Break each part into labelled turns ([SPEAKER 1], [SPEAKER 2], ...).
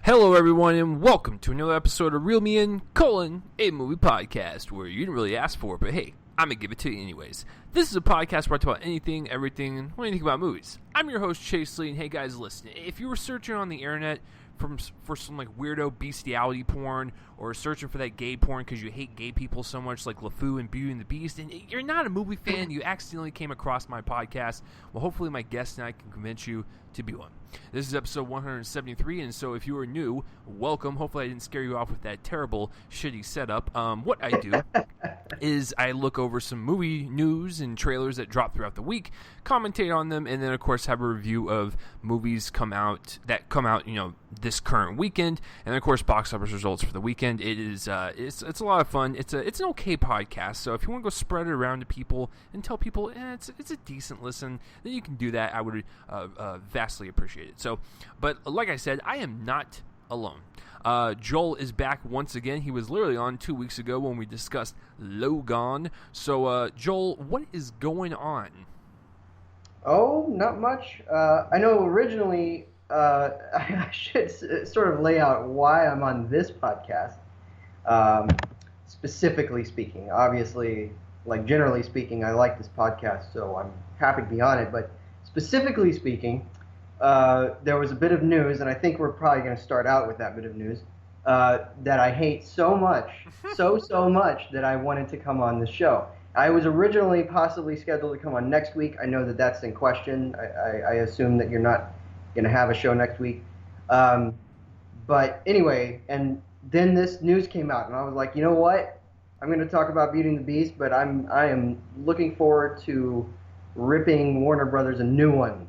[SPEAKER 1] Hello everyone and welcome to another episode of Reel Me In, a movie podcast where you didn't really ask for it, but hey, I'm going to give it to you anyways. This is a podcast where I talk about anything, everything, anything about movies. I'm your host Chase Lee, and hey guys, listen, if you were searching on the internet for some like weirdo bestiality porn, or searching for that gay porn because you hate gay people so much like LeFou and Beauty and the Beast, and you're not a movie fan, you accidentally came across my podcast, well hopefully my guest and I can convince you to be one. This is episode 173, and so if you are new, welcome. Hopefully I didn't scare you off with that terrible, shitty setup. What I do is I look over some movie news and trailers that drop throughout the week, commentate on them, and then of course have a review of movies that come out, this current weekend, and then of course box office results for the weekend. It is it's a lot of fun. It's an okay podcast. So if you want to go spread it around to people and tell people it's a decent listen, then you can do that. I would vastly appreciate it. So, but like I said, I am not alone. Joel is back once again. He was literally on 2 weeks ago when we discussed Logan. So, Joel, what is going on?
[SPEAKER 2] Oh, not much. I know originally I should sort of lay out why I'm on this podcast. Specifically speaking, obviously, like generally speaking, I like this podcast, so I'm happy to be on it. But specifically speaking, there was a bit of news, and I think we're probably going to start out with that bit of news, that I hate so much, so much that I wanted to come on the show. I was originally possibly scheduled to come on next week. I know that that's in question. I assume that you're not going to have a show next week. But anyway, and then this news came out, and I was like, you know what? I'm going to talk about Beauty and the Beast, but I am looking forward to ripping Warner Brothers a new one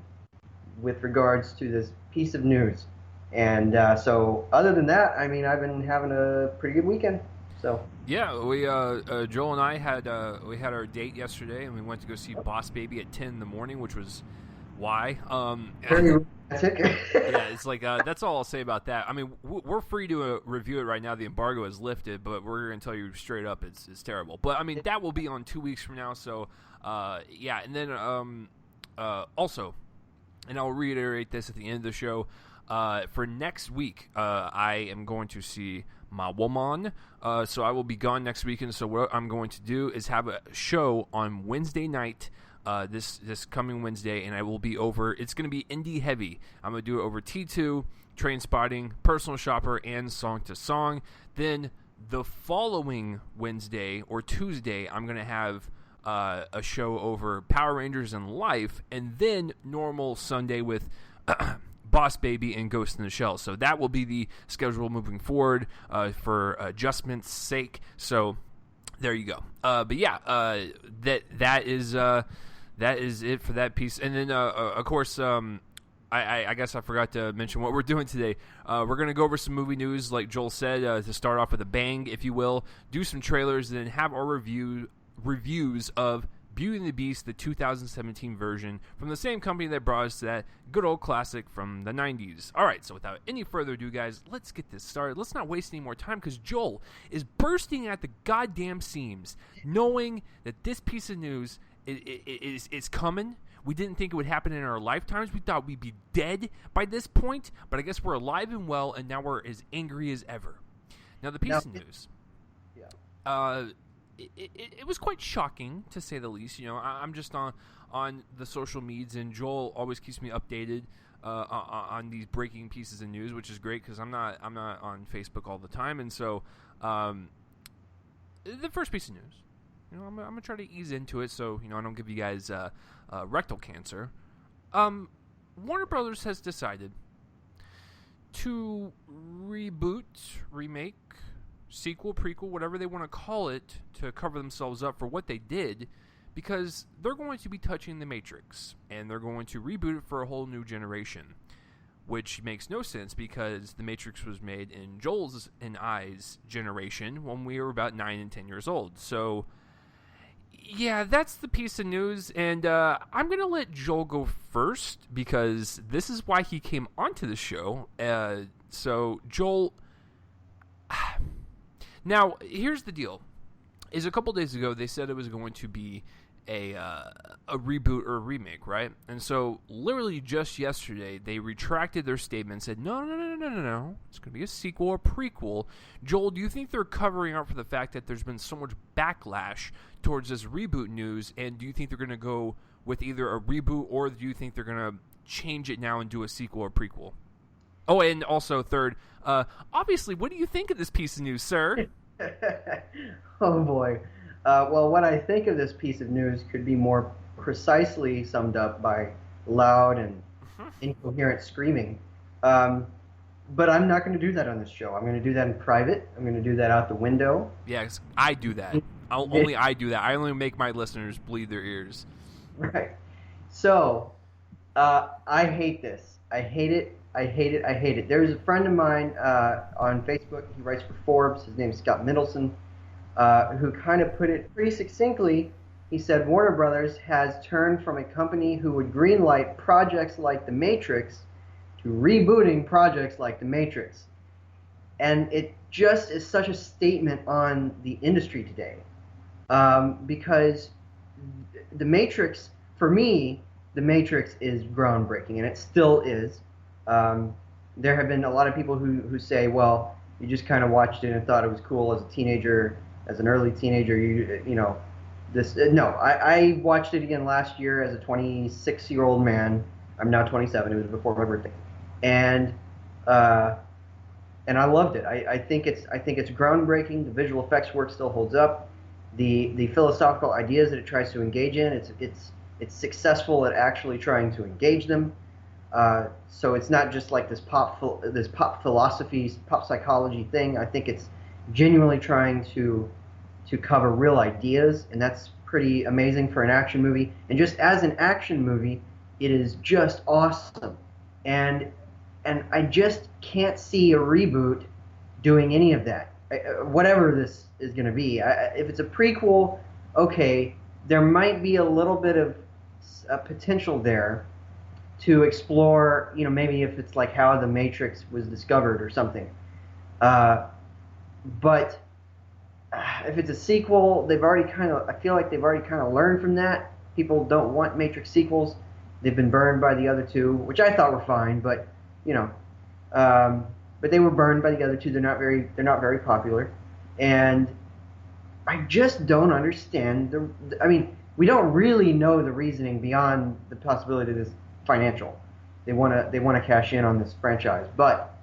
[SPEAKER 2] with regards to this piece of news. And so other than that, I mean, I've been having a pretty good weekend. So
[SPEAKER 1] yeah, we Joel and I had our date yesterday, and we went to go see Boss Baby at 10 in the morning, which was why.
[SPEAKER 2] Very romantic.
[SPEAKER 1] Yeah, it's like that's all I'll say about that. I mean, we're free to review it right now. The embargo is lifted, but we're going to tell you straight up it's terrible. But I mean, that will be on 2 weeks from now. So yeah, and then also, and I'll reiterate this at the end of the show. For next week, I am going to see my woman. So I will be gone next weekend. So what I'm going to do is have a show on Wednesday night. This coming Wednesday, and I will be over. It's going to be indie heavy. I'm going to do it over T2, Train Spotting, Personal Shopper, and Song to Song. Then the following Wednesday or Tuesday, I'm going to have a show over Power Rangers and Life, and then normal Sunday with Boss Baby and Ghost in the Shell. So that will be the schedule moving forward for adjustment's sake. So there you go. But yeah, that is it for that piece. And then of course, I guess I forgot to mention what we're doing today. We're going to go over some movie news, like Joel said, to start off with a bang, if you will. Do some trailers, and then have our reviews of Beauty and the Beast, the 2017 version, from the same company that brought us that good old classic from the 90s. All right, so without any further ado, guys, let's get this started. Let's not waste any more time, because Joel is bursting at the goddamn seams, knowing that this piece of news is coming. We didn't think it would happen in our lifetimes. We thought we'd be dead by this point, but I guess we're alive and well, and now we're as angry as ever. Now, the piece of news. Yeah. It was quite shocking, to say the least. I'm just on the social medias, and Joel always keeps me updated on these breaking pieces of news, which is great because I'm not on Facebook all the time. And so, the first piece of news, I'm gonna try to ease into it, so I don't give you guys rectal cancer. Warner Brothers has decided to reboot, remake, sequel, prequel, whatever they want to call it, to cover themselves up for what they did, because they're going to be touching the Matrix, and they're going to reboot it for a whole new generation, which makes no sense because the Matrix was made in Joel's and I's generation when we were about 9 and 10 years old. So yeah, that's the piece of news, and I'm going to let Joel go first because this is why he came onto the show. So Joel, now here's the deal. Is a couple days ago they said it was going to be a reboot or a remake, right? And so literally just yesterday they retracted their statement and said no, it's going to be a sequel or prequel. Joel, do you think they're covering up for the fact that there's been so much backlash towards this reboot news, and do you think they're going to go with either a reboot, or do you think they're going to change it now and do a sequel or prequel? Oh, and also third, obviously, what do you think of this piece of news, sir?
[SPEAKER 2] Oh boy. Well, what I think of this piece of news could be more precisely summed up by loud and incoherent screaming. But I'm not going to do that on this show. I'm going to do that in private. I'm going to do that out the window.
[SPEAKER 1] Yes, I do that. Only I do that. I only make my listeners bleed their ears.
[SPEAKER 2] Right. So, I hate this. I hate it. I hate it. I hate it. There's a friend of mine on Facebook. He writes for Forbes. His name's Scott Middleton, who kind of put it pretty succinctly. He said Warner Brothers has turned from a company who would greenlight projects like The Matrix to rebooting projects like The Matrix. And it just is such a statement on the industry today. Because The Matrix, for me, The Matrix is groundbreaking, and it still is. There have been a lot of people who say, well, you just kind of watched it and thought it was cool as a teenager, as an early teenager. I watched it again last year as a 26-year-old man. I'm now 27. It was before my birthday, and I loved it. I think it's groundbreaking. The visual effects work still holds up. The philosophical ideas that it tries to engage in, it's successful at actually trying to engage them. So it's not just like this pop philosophy, pop psychology thing. I think it's genuinely trying to cover real ideas, and that's pretty amazing for an action movie. And just as an action movie, it is just awesome. And I just can't see a reboot doing any of that. Whatever this is going to be. If it's a prequel, okay, there might be a little bit of potential there to explore, maybe if it's like how the Matrix was discovered or something. But if it's a sequel, I feel like they've already kind of learned from that. People don't want Matrix sequels. They've been burned by the other two, which I thought were fine, but but they were burned by the other two. They're not very popular, and I just don't understand we don't really know the reasoning beyond the possibility of this financial. They want to cash in on this franchise, but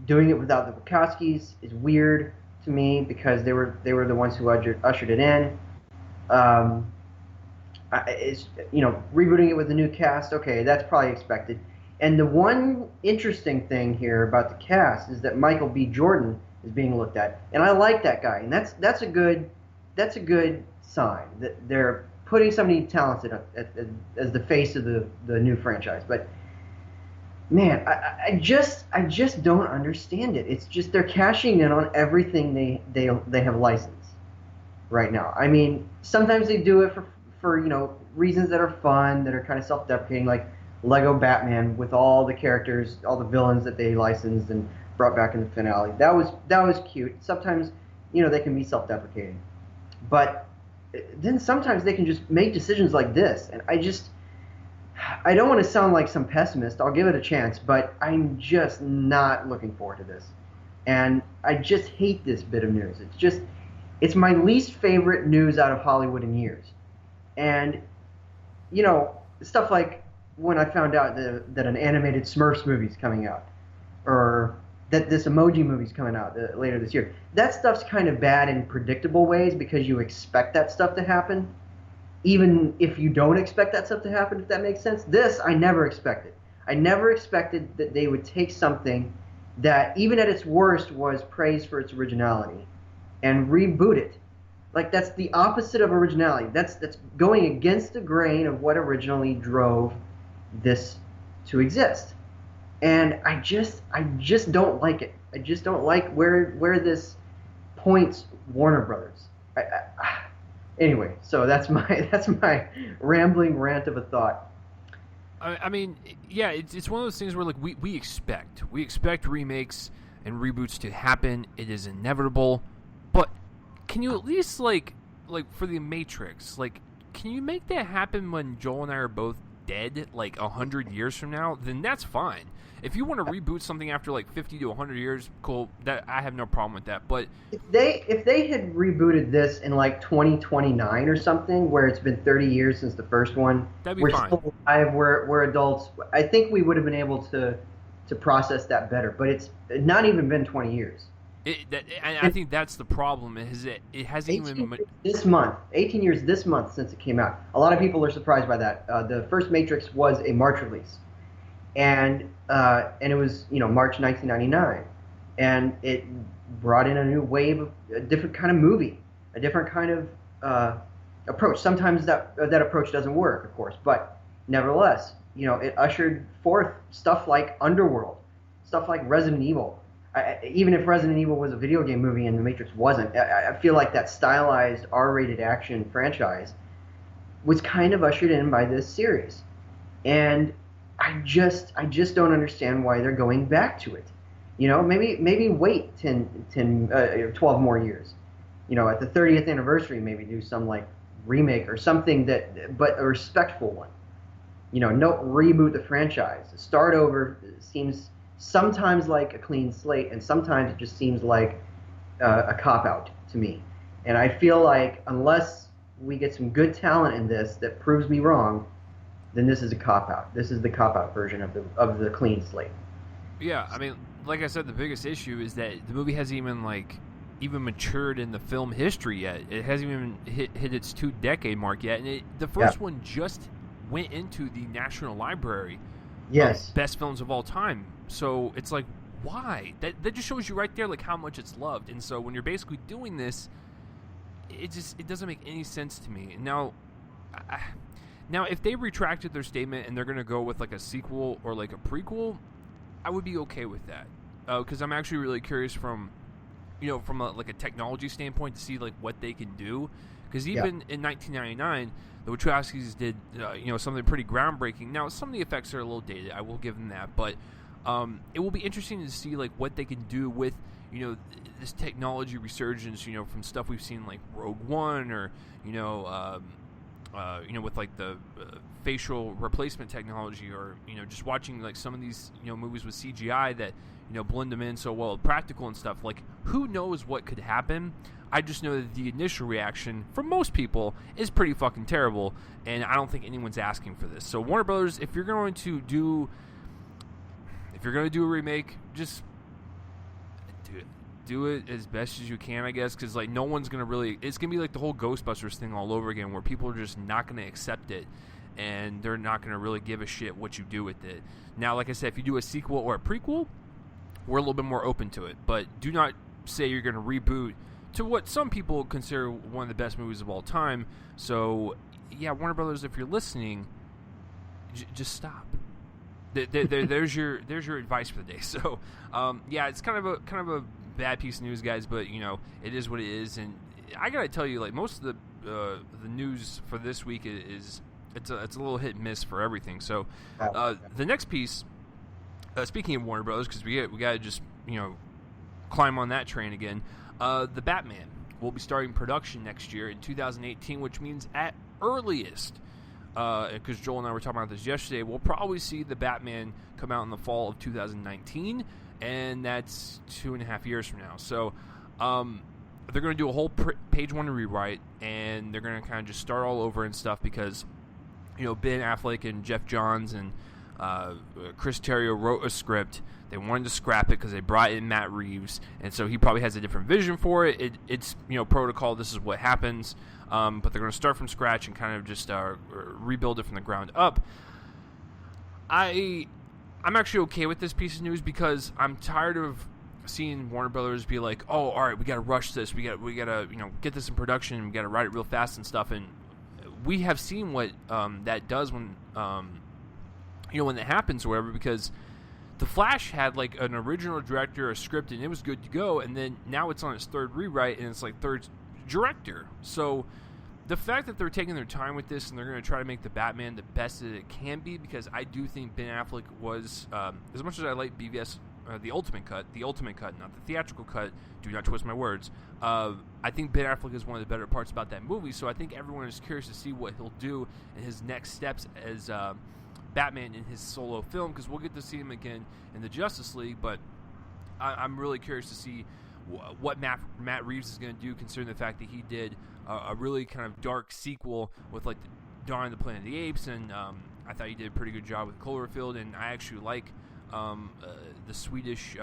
[SPEAKER 2] doing it without the Wachowskis is weird to me because they were the ones who ushered it in. Rebooting it with a new cast, okay, that's probably expected. And the one interesting thing here about the cast is that Michael B. Jordan is being looked at, and I like that guy, and that's a good sign that they're putting somebody talented as the face of the new franchise. But man, I just don't understand it. It's just they're cashing in on everything they have licensed right now. I mean, sometimes they do it for reasons that are fun, that are kind of self-deprecating, like Lego Batman with all the characters, all the villains that they licensed and brought back in the finale. That was cute. Sometimes they can be self-deprecating, but then sometimes they can just make decisions like this, and I don't want to sound like some pessimist. I'll give it a chance, but I'm just not looking forward to this. And I just hate this bit of news. It's my least favorite news out of Hollywood in years. And, stuff like when I found out that an animated Smurfs movie's coming out, or that this Emoji movie's coming out later this year. That stuff's kind of bad in predictable ways because you expect that stuff to happen, even if you don't expect that stuff to happen, if that makes sense. This, I never expected. I never expected that they would take something that, even at its worst, was praised for its originality and reboot it. Like, that's the opposite of originality. That's going against the grain of what originally drove this to exist. And I just don't like it. I just don't like where this points Warner Brothers. Anyway, so that's my rambling rant of a thought.
[SPEAKER 1] I mean, yeah, it's one of those things where like we expect remakes and reboots to happen. It is inevitable. But can you at least like like for the Matrix, like, can you make that happen when Joel and I are both dead, like 100 years from now? Then that's fine. If you want to reboot something after like 50 to 100 years, cool. That I have no problem with that. But
[SPEAKER 2] if they had rebooted this in like 2029 or something, where it's been 30 years since the first one,
[SPEAKER 1] that'd be
[SPEAKER 2] we're
[SPEAKER 1] fine.
[SPEAKER 2] Still alive, we're adults. I think we would have been able to process that better. But it's not even been 20 years.
[SPEAKER 1] I think that's the problem. Is it hasn't even
[SPEAKER 2] this month, 18 years this month since it came out. A lot of people are surprised by that. The first Matrix was a March release, and it was March 1999, and it brought in a new wave of a different kind of movie, a different kind of approach. Sometimes that approach doesn't work, of course, but nevertheless, it ushered forth stuff like Underworld, stuff like Resident Evil. Even if Resident Evil was a video game movie and The Matrix wasn't, I feel like that stylized R-rated action franchise was kind of ushered in by this series, and I just don't understand why they're going back to it. Maybe wait 12 more years. At the 30th anniversary, maybe do some like remake or something but a respectful one. No, reboot the franchise. Start over seems sometimes like a clean slate, and sometimes it just seems like a cop-out to me. And I feel like unless we get some good talent in this that proves me wrong, then this is a cop-out. This is the cop-out version of the clean slate.
[SPEAKER 1] Yeah, I mean, like I said, the biggest issue is that the movie hasn't even matured in the film history yet. It hasn't even hit its 2-decade mark yet, and the first one just went into the National Library.
[SPEAKER 2] Yes.
[SPEAKER 1] Best films of all time. So it's like, why? That just shows you right there like how much it's loved. And so when you're basically doing this, it doesn't make any sense to me. Now if they retracted their statement and they're going to go with like a sequel or like a prequel, I would be okay with that. Because I'm actually really curious from a technology standpoint to see like what they can do. Because even in 1999, the Wachowskis did something pretty groundbreaking. Now some of the effects are a little dated, I will give them that, but it will be interesting to see like what they can do with this technology resurgence, from stuff we've seen like Rogue One or with like the facial replacement technology, or just watching like some of these movies with CGI that blend them in so well, practical and stuff. Like, who knows what could happen? I just know that the initial reaction from most people is pretty fucking terrible, and I don't think anyone's asking for this. So Warner Brothers, if you're going to do a remake, just do it as best as you can, I guess, because like no one's gonna really. It's gonna be like the whole Ghostbusters thing all over again, where people are just not gonna accept it, and they're not gonna really give a shit what you do with it. Now, like I said, if you do a sequel or a prequel, we're a little bit more open to it, but do not say you're gonna reboot to what some people consider one of the best movies of all time. So, yeah, Warner Brothers, if you're listening, just stop. There's your advice for the day. So, yeah, it's kind of a bad piece of news, guys, but it is what it is. And I gotta tell you, like, most of the news for this week is it's a little hit and miss for everything. So, the next piece, speaking of Warner Brothers, because we gotta just climb on that train again. The Batman will be starting production next year in 2018, which means at earliest, because Joel and I were talking about this yesterday, we'll probably see the Batman come out in the fall of 2019, and that's 2.5 years from now. So they're going to do a whole page one rewrite, and they're going to kind of just start all over and stuff because Ben Affleck and Jeff Johns and Chris Terrio wrote a script. They wanted to scrap it because they brought in Matt Reeves, and so he probably has a different vision for it. It's protocol. This is what happens, but they're going to start from scratch and kind of just rebuild it from the ground up. I'm actually okay with this piece of news because I'm tired of seeing Warner Brothers be like, "Oh, all right, we got to rush this. We got to get this in production. We got to write it real fast and stuff." And we have seen what that does when when that happens or whatever, because The Flash had like an original director, a script, and it was good to go, and then now it's on its third rewrite and it's like third director. So the fact that they're taking their time with this and they're going to try to make the Batman the best that it can be, because I do think Ben Affleck was, as much as I like BVS the ultimate cut, not the theatrical cut. Do not twist my words. I think Ben Affleck is one of the better parts about that movie, so I think everyone is curious to see what he'll do in his next steps as Batman in his solo film, because we'll get to see him again in the Justice League, but I'm really curious to see what Matt Reeves is going to do, considering the fact that he did a really kind of dark sequel with like Dawn of the Planet of the Apes, and I thought he did a pretty good job with Cloverfield, and I actually like the Swedish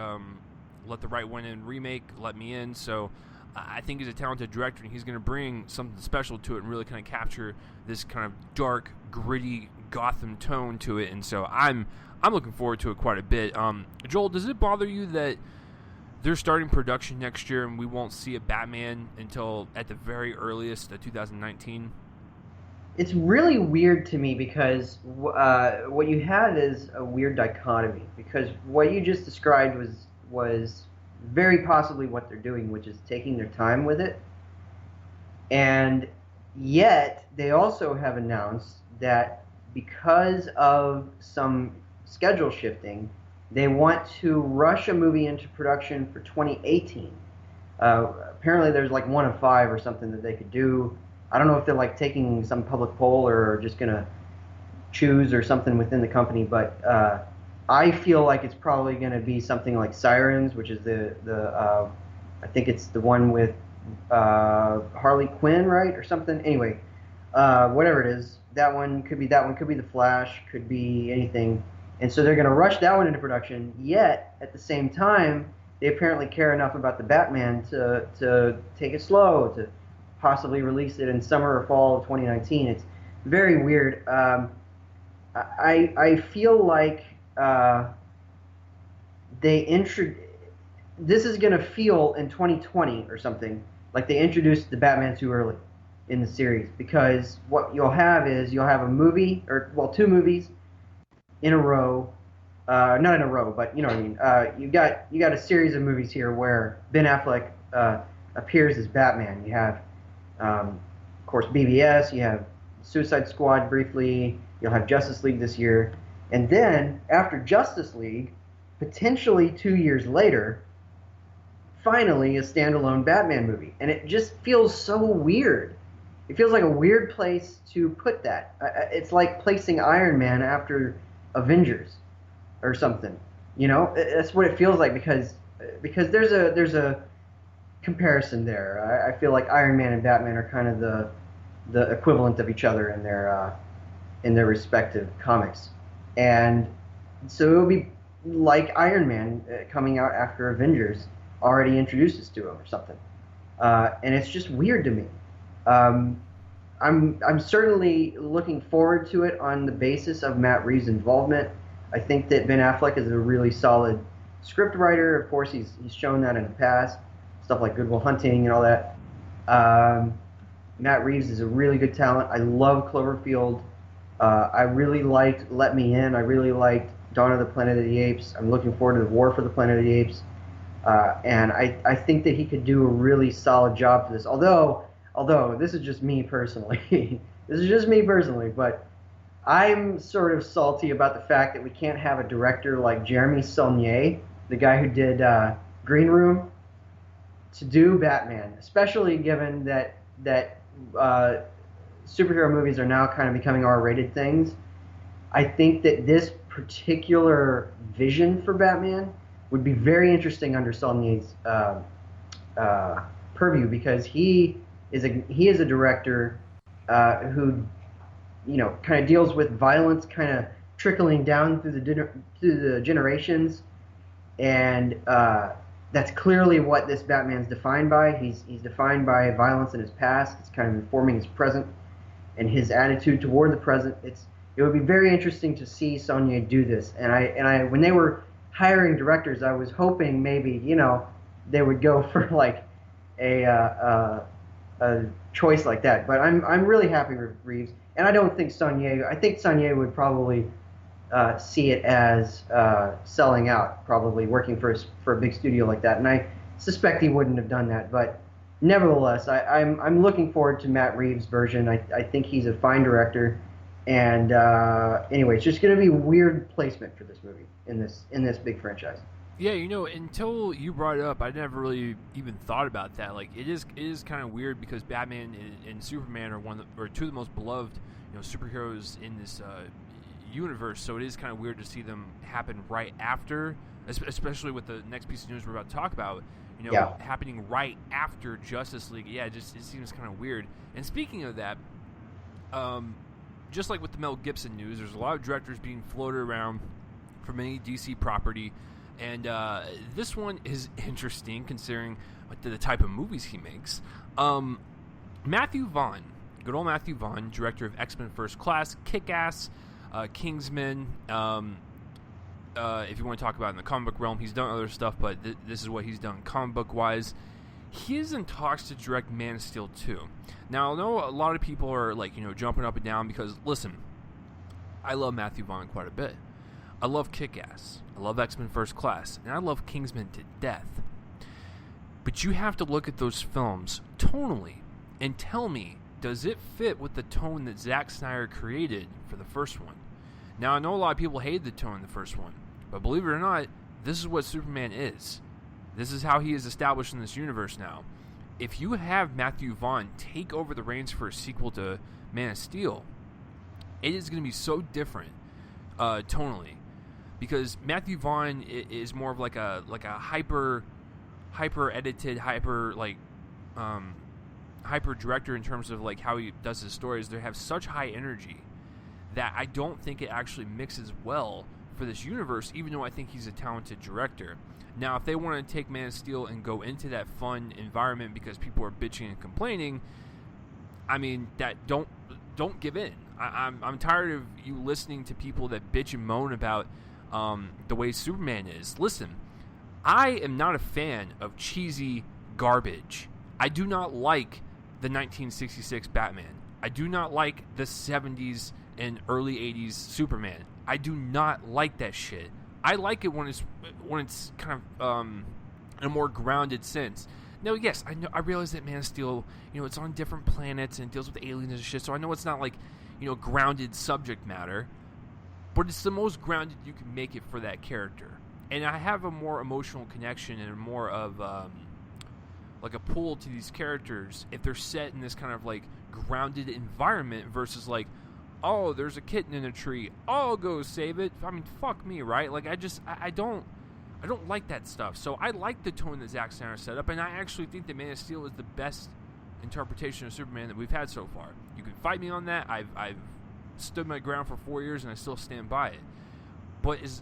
[SPEAKER 1] Let the Right One In remake, Let Me In, so I think he's a talented director, and he's going to bring something special to it and really kind of capture this kind of dark, gritty Gotham tone to it, and so I'm looking forward to it quite a bit. Joel, does it bother you that they're starting production next year and we won't see a Batman until at the very earliest 2019?
[SPEAKER 2] It's really weird to me because what you had is a weird dichotomy, because what you just described was very possibly what they're doing, which is taking their time with it. And yet they also have announced that because of some schedule shifting, they want to rush a movie into production for 2018. Apparently there's like 1 of 5 or something that they could do. I don't know if they're like taking some public poll or just going to choose or something within the company, but I feel like it's probably going to be something like Sirens, which is the I think it's the one with Harley Quinn, right, or something. Anyway, whatever it is, that one could be The Flash, could be anything. And so they're going to rush that one into production, yet at the same time, they apparently care enough about the Batman to take it slow, to possibly release it in summer or fall of 2019. It's very weird. I feel like this is going to feel in 2020 or something like they introduced the Batman too early in the series, because what you'll have is a movie, or well, 2 movies in a row, not in a row, but you know what I mean. You got a series of movies here where Ben Affleck appears as Batman. You have, of course, BVS. You have Suicide Squad briefly. You'll have Justice League this year, and then after Justice League, potentially 2 years later, finally a standalone Batman movie. And it just feels so weird. It feels like a weird place to put that. It's like placing Iron Man after Avengers or something. You know, that's what it feels like, because there's a comparison there. I feel like Iron Man and Batman are kind of the equivalent of each other in their respective comics, and so it would be like Iron Man coming out after Avengers already introduces to him or something, and it's just weird to me. I'm certainly looking forward to it on the basis of Matt Reeves' involvement. I think that Ben Affleck is a really solid script writer. Of course, he's shown that in the past, stuff like Good Will Hunting and all that. Matt Reeves is a really good talent. I love Cloverfield. I really liked Let Me In. I really liked Dawn of the Planet of the Apes. I'm looking forward to the War for the Planet of the Apes. And I think that he could do a really solid job for this. Although this is just me personally. But I'm sort of salty about the fact that we can't have a director like Jeremy Saulnier, the guy who did Green Room, to do Batman, especially given that superhero movies are now kind of becoming R-rated things. I think that this particular vision for Batman would be very interesting under Saulnier's purview, because he is a director who, you know, kind of deals with violence kind of trickling down through the generations, and that's clearly what this Batman's defined by. He's defined by violence in his past. It's kind of informing his present and his attitude toward the present. It would be very interesting to see Saulnier do this. And I when they were hiring directors, I was hoping maybe, you know, they would go for like a choice like that. But I'm really happy with Reeves, and I don't think Saulnier. I think Saulnier would probably see it as selling out, probably working for a big studio like that. And I suspect he wouldn't have done that. But nevertheless, I'm looking forward to Matt Reeves' version. I think he's a fine director. And anyway, it's just going to be weird placement for this movie in this big franchise.
[SPEAKER 1] Yeah, until you brought it up, I never really even thought about that. Like, it is kind of weird because Batman and Superman are two of the most beloved, superheroes in this universe. So it is kind of weird to see them happen right after, especially with the next piece of news we're about to talk about. Happening right after Justice League. Yeah, it seems kind of weird. And speaking of that, just like with the Mel Gibson news, there's a lot of directors being floated around from any DC property. And this one is interesting considering the type of movies he makes. Matthew Vaughn, good old Matthew Vaughn, director of X-Men First Class, Kick-Ass, Kingsman. If you want to talk about it in the comic book realm, he's done other stuff, but this is what he's done comic book-wise. He is in talks to direct Man of Steel 2. Now, I know a lot of people are jumping up and down because, listen, I love Matthew Vaughn quite a bit. I love Kick-Ass. I love X-Men First Class. And I love Kingsman to death. But you have to look at those films tonally and tell me, does it fit with the tone that Zack Snyder created for the first one? Now, I know a lot of people hated the tone in the first one. But believe it or not, this is what Superman is. This is how he is established in this universe now. If you have Matthew Vaughn take over the reins for a sequel to Man of Steel, it is going to be so different tonally. Because Matthew Vaughn is more of like a hyper edited, hyper director in terms of how he does his stories. They have such high energy that I don't think it actually mixes well for this universe, even though I think he's a talented director. Now, if they want to take Man of Steel and go into that fun environment because people are bitching and complaining, I mean, don't give in. I'm tired of you listening to people that bitch and moan about the way Superman is. Listen, I am not a fan of cheesy garbage. I do not like the 1966 Batman. I do not like the 70s and early 80s Superman. I do not like that shit. I like it when it's kind of in a more grounded sense. Now, yes, I realize that Man of Steel, it's on different planets and it deals with aliens and shit, so I know it's not grounded subject matter, but it's the most grounded you can make it for that character. And I have a more emotional connection and more of a pull to these characters if they're set in this kind of grounded environment versus oh, there's a kitten in a tree, I'll go save it. I mean, fuck me, right? I don't like that stuff. So I like the tone that Zack Snyder set up, and I actually think that Man of Steel is the best interpretation of Superman that we've had so far. You can fight me on that. I've stood my ground for 4 years, and I still stand by it. But as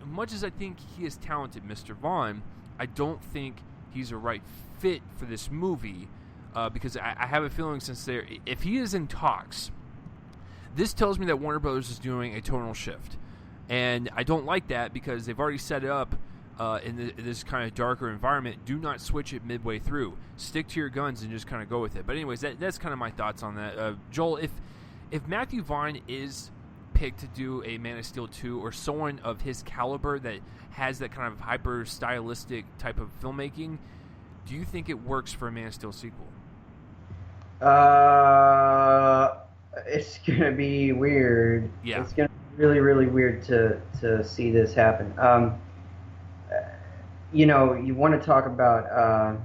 [SPEAKER 1] much as I think he is talented, Mr. Vaughn, I don't think he's a right fit for this movie because I have a feeling if he is in talks, this tells me that Warner Brothers is doing a tonal shift. And I don't like that because they've already set it up in this kind of darker environment. Do not switch it midway through. Stick to your guns and just kind of go with it. But anyways, that's kind of my thoughts on that. Joel, if Matthew Vaughn is picked to do a Man of Steel 2 or someone of his caliber that has that kind of hyper stylistic type of filmmaking, do you think it works for a Man of Steel sequel?
[SPEAKER 2] It's gonna be weird.
[SPEAKER 1] Yeah.
[SPEAKER 2] It's gonna be really, really weird to see this happen. You want to talk about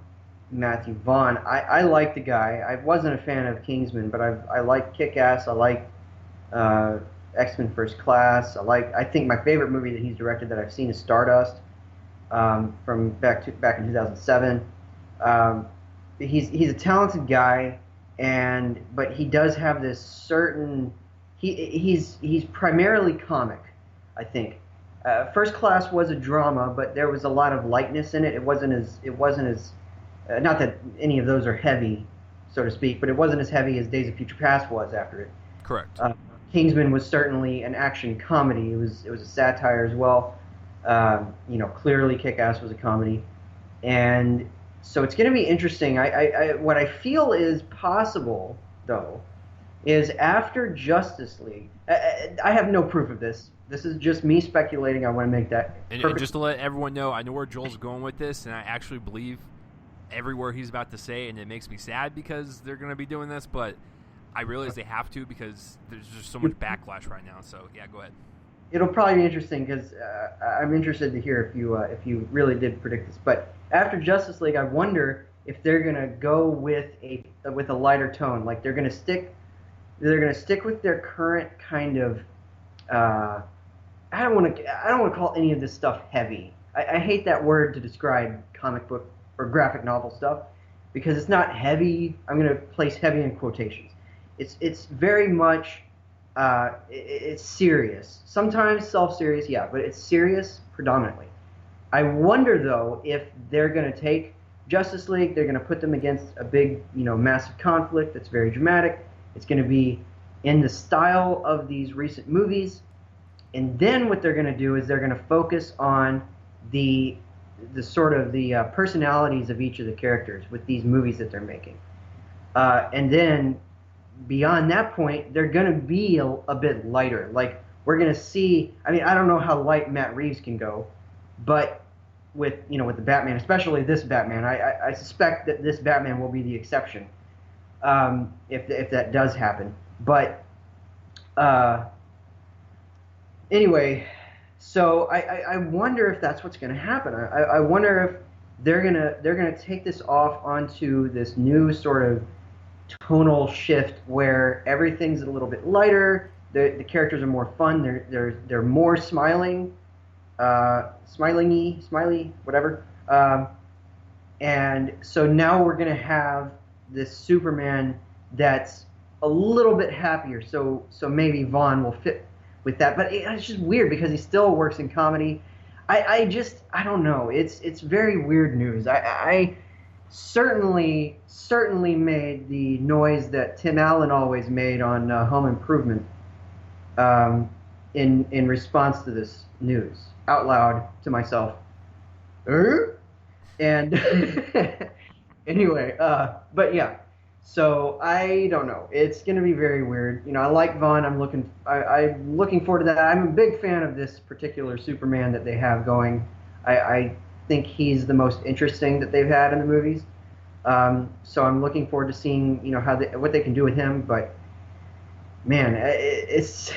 [SPEAKER 2] Matthew Vaughn. I like the guy. I wasn't a fan of Kingsman, but I like Kick-Ass. I like X-Men First Class. I think my favorite movie that he's directed that I've seen is Stardust, from back in 2007. He's a talented guy. But he does have this certain he's primarily comic, I think. First Class was a drama, but there was a lot of lightness in it. It wasn't as not that any of those are heavy, so to speak, but it wasn't as heavy as Days of Future Past was after it.
[SPEAKER 1] Correct.
[SPEAKER 2] Kingsman was certainly an action comedy. It was a satire as well. Clearly Kick-Ass was a comedy, and so it's going to be interesting. What I feel is possible, though, is after Justice League. I have no proof of this. This is just me speculating. I want to make that.
[SPEAKER 1] And just to let everyone know, I know where Joel's going with this, and I actually believe every word he's about to say, and it makes me sad because they're going to be doing this, but I realize they have to because there's just so much backlash right now. So, yeah, go ahead.
[SPEAKER 2] it'll probably be interesting because I'm interested to hear if you really did predict this. But after Justice League, I wonder if they're gonna go with a lighter tone. Like they're gonna stick with their current kind of. I don't want to call any of this stuff heavy. I hate that word to describe comic book or graphic novel stuff because it's not heavy. I'm going to place heavy in quotations. It's very much it's serious. Sometimes self-serious, yeah, but it's serious predominantly. I wonder though if they're going to take Justice League, they're going to put them against a big, massive conflict that's very dramatic. It's going to be in the style of these recent movies. And then what they're going to do is they're going to focus on the sort of the personalities of each of the characters with these movies that they're making. And then beyond that point, they're going to be a bit lighter. Like we're going to see. I mean, I don't know how light Matt Reeves can go, but with the Batman, especially this Batman, I suspect that this Batman will be the exception if that does happen. But anyway, so I wonder if that's what's going to happen. I wonder if they're gonna take this off onto this new sort of tonal shift where everything's a little bit lighter. The characters are more fun. They're more smiling, smiley, whatever. And so now we're gonna have this Superman that's a little bit happier. So maybe Vaughn will fit with that, but it's just weird because he still works in comedy. I don't know. It's very weird news. I certainly made the noise that Tim Allen always made on Home Improvement in response to this news out loud to myself. And anyway, but yeah. So I don't know. It's going to be very weird. I like Vaughn. I'm looking forward to that. I'm a big fan of this particular Superman that they have going. I think he's the most interesting that they've had in the movies. So I'm looking forward to seeing what they can do with him. But man, it's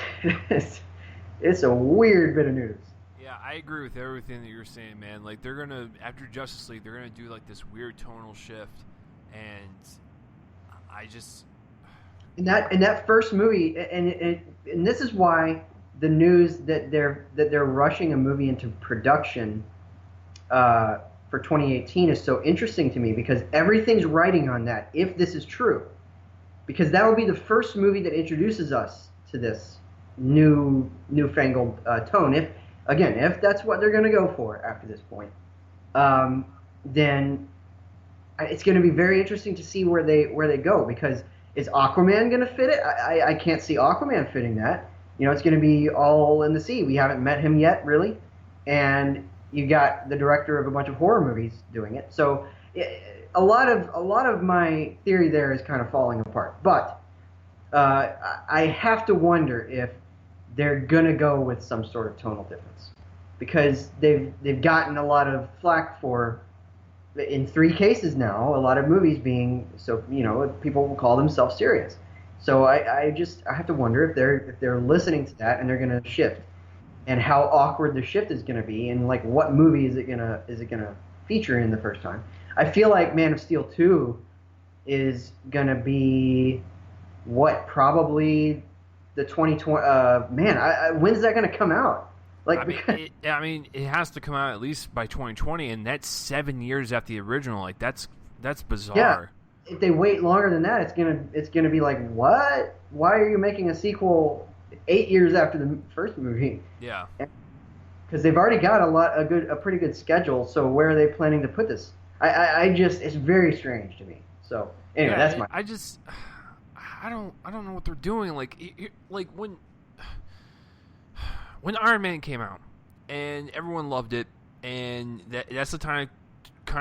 [SPEAKER 2] it's a weird bit of news.
[SPEAKER 1] Yeah, I agree with everything that you're saying, man. Like they're gonna after Justice League, they're gonna do like this weird tonal shift, and I just
[SPEAKER 2] in that first movie, and this is why the news that they're rushing a movie into production for 2018 is so interesting to me because everything's riding on that. If this is true, because that will be the first movie that introduces us to this newfangled tone. If that's what they're going to go for after this point, then it's going to be very interesting to see where they go because is Aquaman going to fit it? I can't see Aquaman fitting that. It's going to be all in the sea. We haven't met him yet, really, and you got the director of a bunch of horror movies doing it. So a lot of my theory there is kind of falling apart. But I have to wonder if they're going to go with some sort of tonal difference because they've gotten a lot of flack for. In 3 cases now, a lot of movies being so people will call themselves serious. So I have to wonder if they're listening to that and they're going to shift, and how awkward the shift is going to be, and like what movie is it gonna feature in the first time. I feel like Man of Steel 2 is going to be probably the 2020. When's that going to come out?
[SPEAKER 1] It has to come out at least by 2020, and that's 7 years after the original. Like that's bizarre.
[SPEAKER 2] Yeah. If they wait longer than that, it's gonna be like, what? Why are you making a sequel 8 years after the first movie?
[SPEAKER 1] Yeah.
[SPEAKER 2] Because they've already got a pretty good schedule. So where are they planning to put this? It's very strange to me. So anyway, that's my.
[SPEAKER 1] I don't know what they're doing. Like when Iron Man came out, and everyone loved it, and that's the kind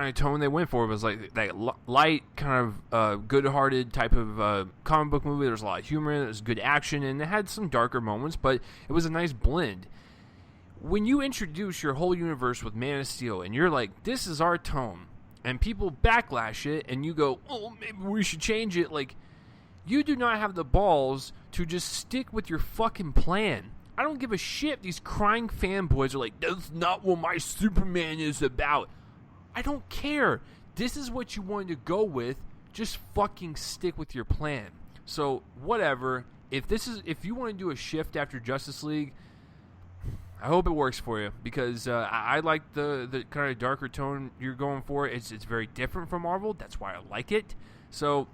[SPEAKER 1] of tone they went for. It was like that light, kind of good-hearted type of comic book movie. There's a lot of humor in it. There's good action, and it had some darker moments, but it was a nice blend. When you introduce your whole universe with Man of Steel, and you're like, this is our tone, and people backlash it, and you go, oh, maybe we should change it, like, you do not have the balls to just stick with your fucking plan. I don't give a shit. These crying fanboys are like, that's not what my Superman is about. I don't care. This is what you wanted to go with. Just fucking stick with your plan. So, whatever. If you want to do a shift after Justice League, I hope it works for you, because I like the kind of darker tone you're going for. It's very different from Marvel. That's why I like it. So,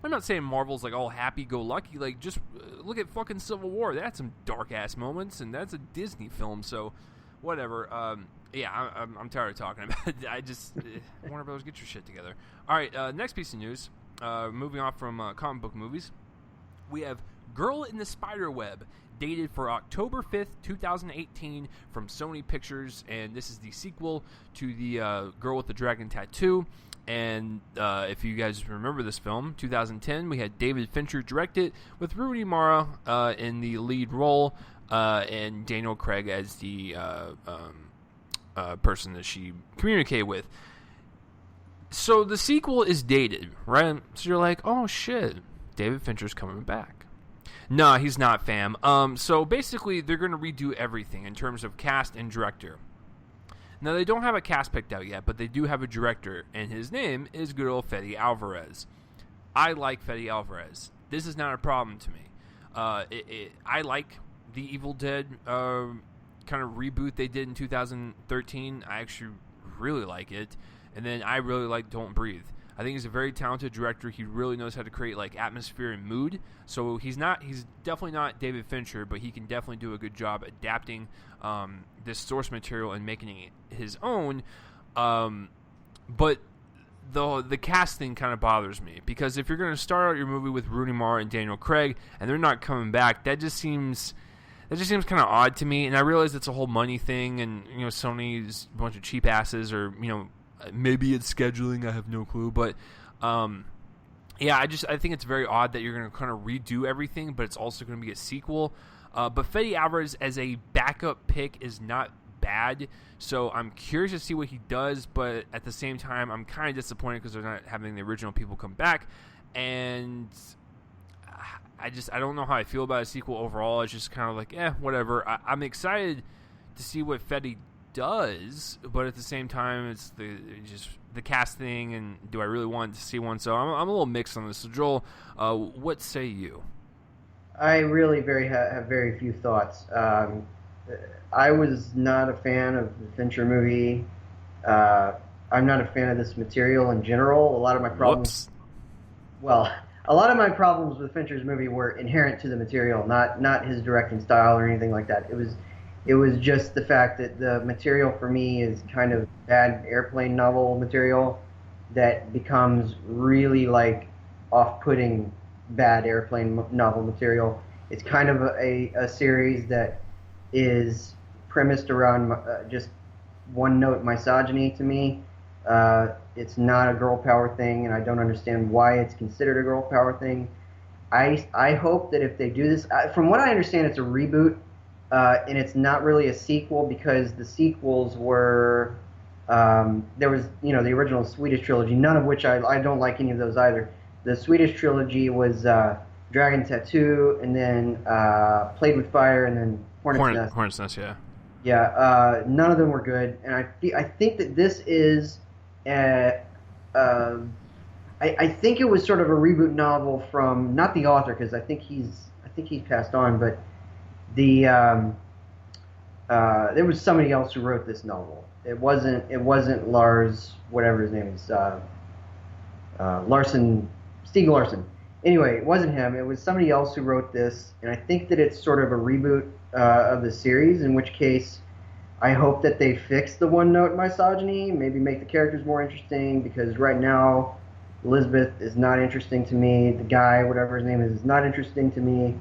[SPEAKER 1] I'm not saying Marvel's like all happy-go-lucky. Like, just look at fucking Civil War. That had some dark-ass moments, and that's a Disney film. So, whatever. I'm tired of talking about it. Warner Bros., get your shit together. All right, next piece of news. Moving on from comic book movies, we have Girl in the Spiderweb, dated for October 5th, 2018, from Sony Pictures, and this is the sequel to the Girl with the Dragon Tattoo. And if you guys remember this film, 2010, we had David Fincher direct it, with Rooney Mara in the lead role, and Daniel Craig as the person that she communicated with. So the sequel is dated, right? So you're like, oh shit, David Fincher's coming back. No, he's not, fam. So basically, they're going to redo everything in terms of cast and director. Now, they don't have a cast picked out yet, but they do have a director, and his name is good old Fede Alvarez. I like Fede Alvarez. This is not a problem to me. I like the Evil Dead kind of reboot they did in 2013. I actually really like it. And then I really like Don't Breathe. I think he's a very talented director. He really knows how to create like atmosphere and mood. So he's definitely not David Fincher, but he can definitely do a good job adapting this source material and making it his own. But the casting kind of bothers me, because if you're going to start out your movie with Rooney Mara and Daniel Craig and they're not coming back, that just seems kind of odd to me. And I realize it's a whole money thing, and Sony's a bunch of cheap asses, or maybe it's scheduling, I have no clue, but I think it's very odd that you're going to kind of redo everything, but it's also going to be a sequel. But Fede Alvarez as a backup pick is not bad, so I'm curious to see what he does, but at the same time, I'm kind of disappointed because they're not having the original people come back, and I don't know how I feel about a sequel overall. It's just kind of like, whatever. I'm excited to see what Fede does, but at the same time, it's the casting, and do I really want to see one? So I'm a little mixed on this. So Joel, what say you?
[SPEAKER 2] I really have very few thoughts. I was not a fan of the Fincher movie. I'm not a fan of this material in general. A lot of my problems. A lot of my problems with Fincher's movie were inherent to the material, not his directing style or anything like that. It was just the fact that the material for me is kind of bad airplane novel material that becomes really like off-putting bad airplane novel material. It's kind of a series that is premised around just one-note misogyny to me. It's not a girl power thing, and I don't understand why it's considered a girl power thing. I hope that if they do this, from what I understand, it's a reboot. And it's not really a sequel, because the sequels were there was the original Swedish trilogy, none of which I don't like any of those either. The Swedish trilogy was Dragon Tattoo, and then Played with Fire, and then Hornet's Nest. Yeah. None of them were good, and I think that this is I think it was sort of a reboot novel from, not the author, because I think he's passed on, but there was somebody else who wrote this novel. It wasn't Lars, whatever his name is, Stieg Larsson. Anyway, it wasn't him. It was somebody else who wrote this, and I think that it's sort of a reboot of the series, in which case I hope that they fix the one-note misogyny, maybe make the characters more interesting, because right now Elizabeth is not interesting to me. The guy, whatever his name is not interesting to me.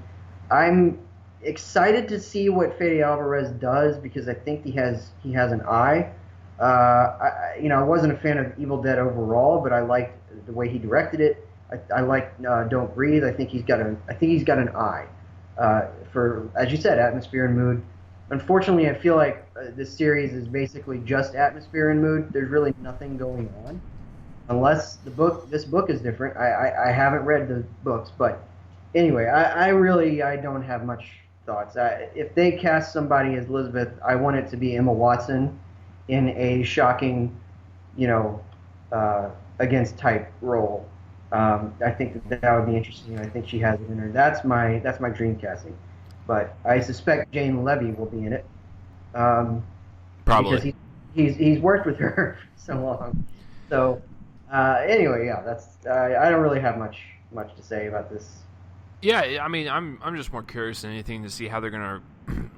[SPEAKER 2] I'm excited to see what Fede Alvarez does, because I think he has an eye. I wasn't a fan of Evil Dead overall, but I liked the way he directed it. I like Don't Breathe. I think he's got an eye for, as you said, atmosphere and mood. Unfortunately, I feel like this series is basically just atmosphere and mood. There's really nothing going on, unless this book is different. I haven't read the books, but anyway, I don't have much thoughts. If they cast somebody as Elizabeth, I want it to be Emma Watson in a shocking, you know, against type role. I think that would be interesting. I think she has it in her. That's my dream casting. But I suspect Jane Levy will be in it.
[SPEAKER 1] Probably.
[SPEAKER 2] Because he's worked with her so long. So anyway, yeah, that's I don't really have much to say about this.
[SPEAKER 1] Yeah, I mean, I'm just more curious than anything to see how they're gonna,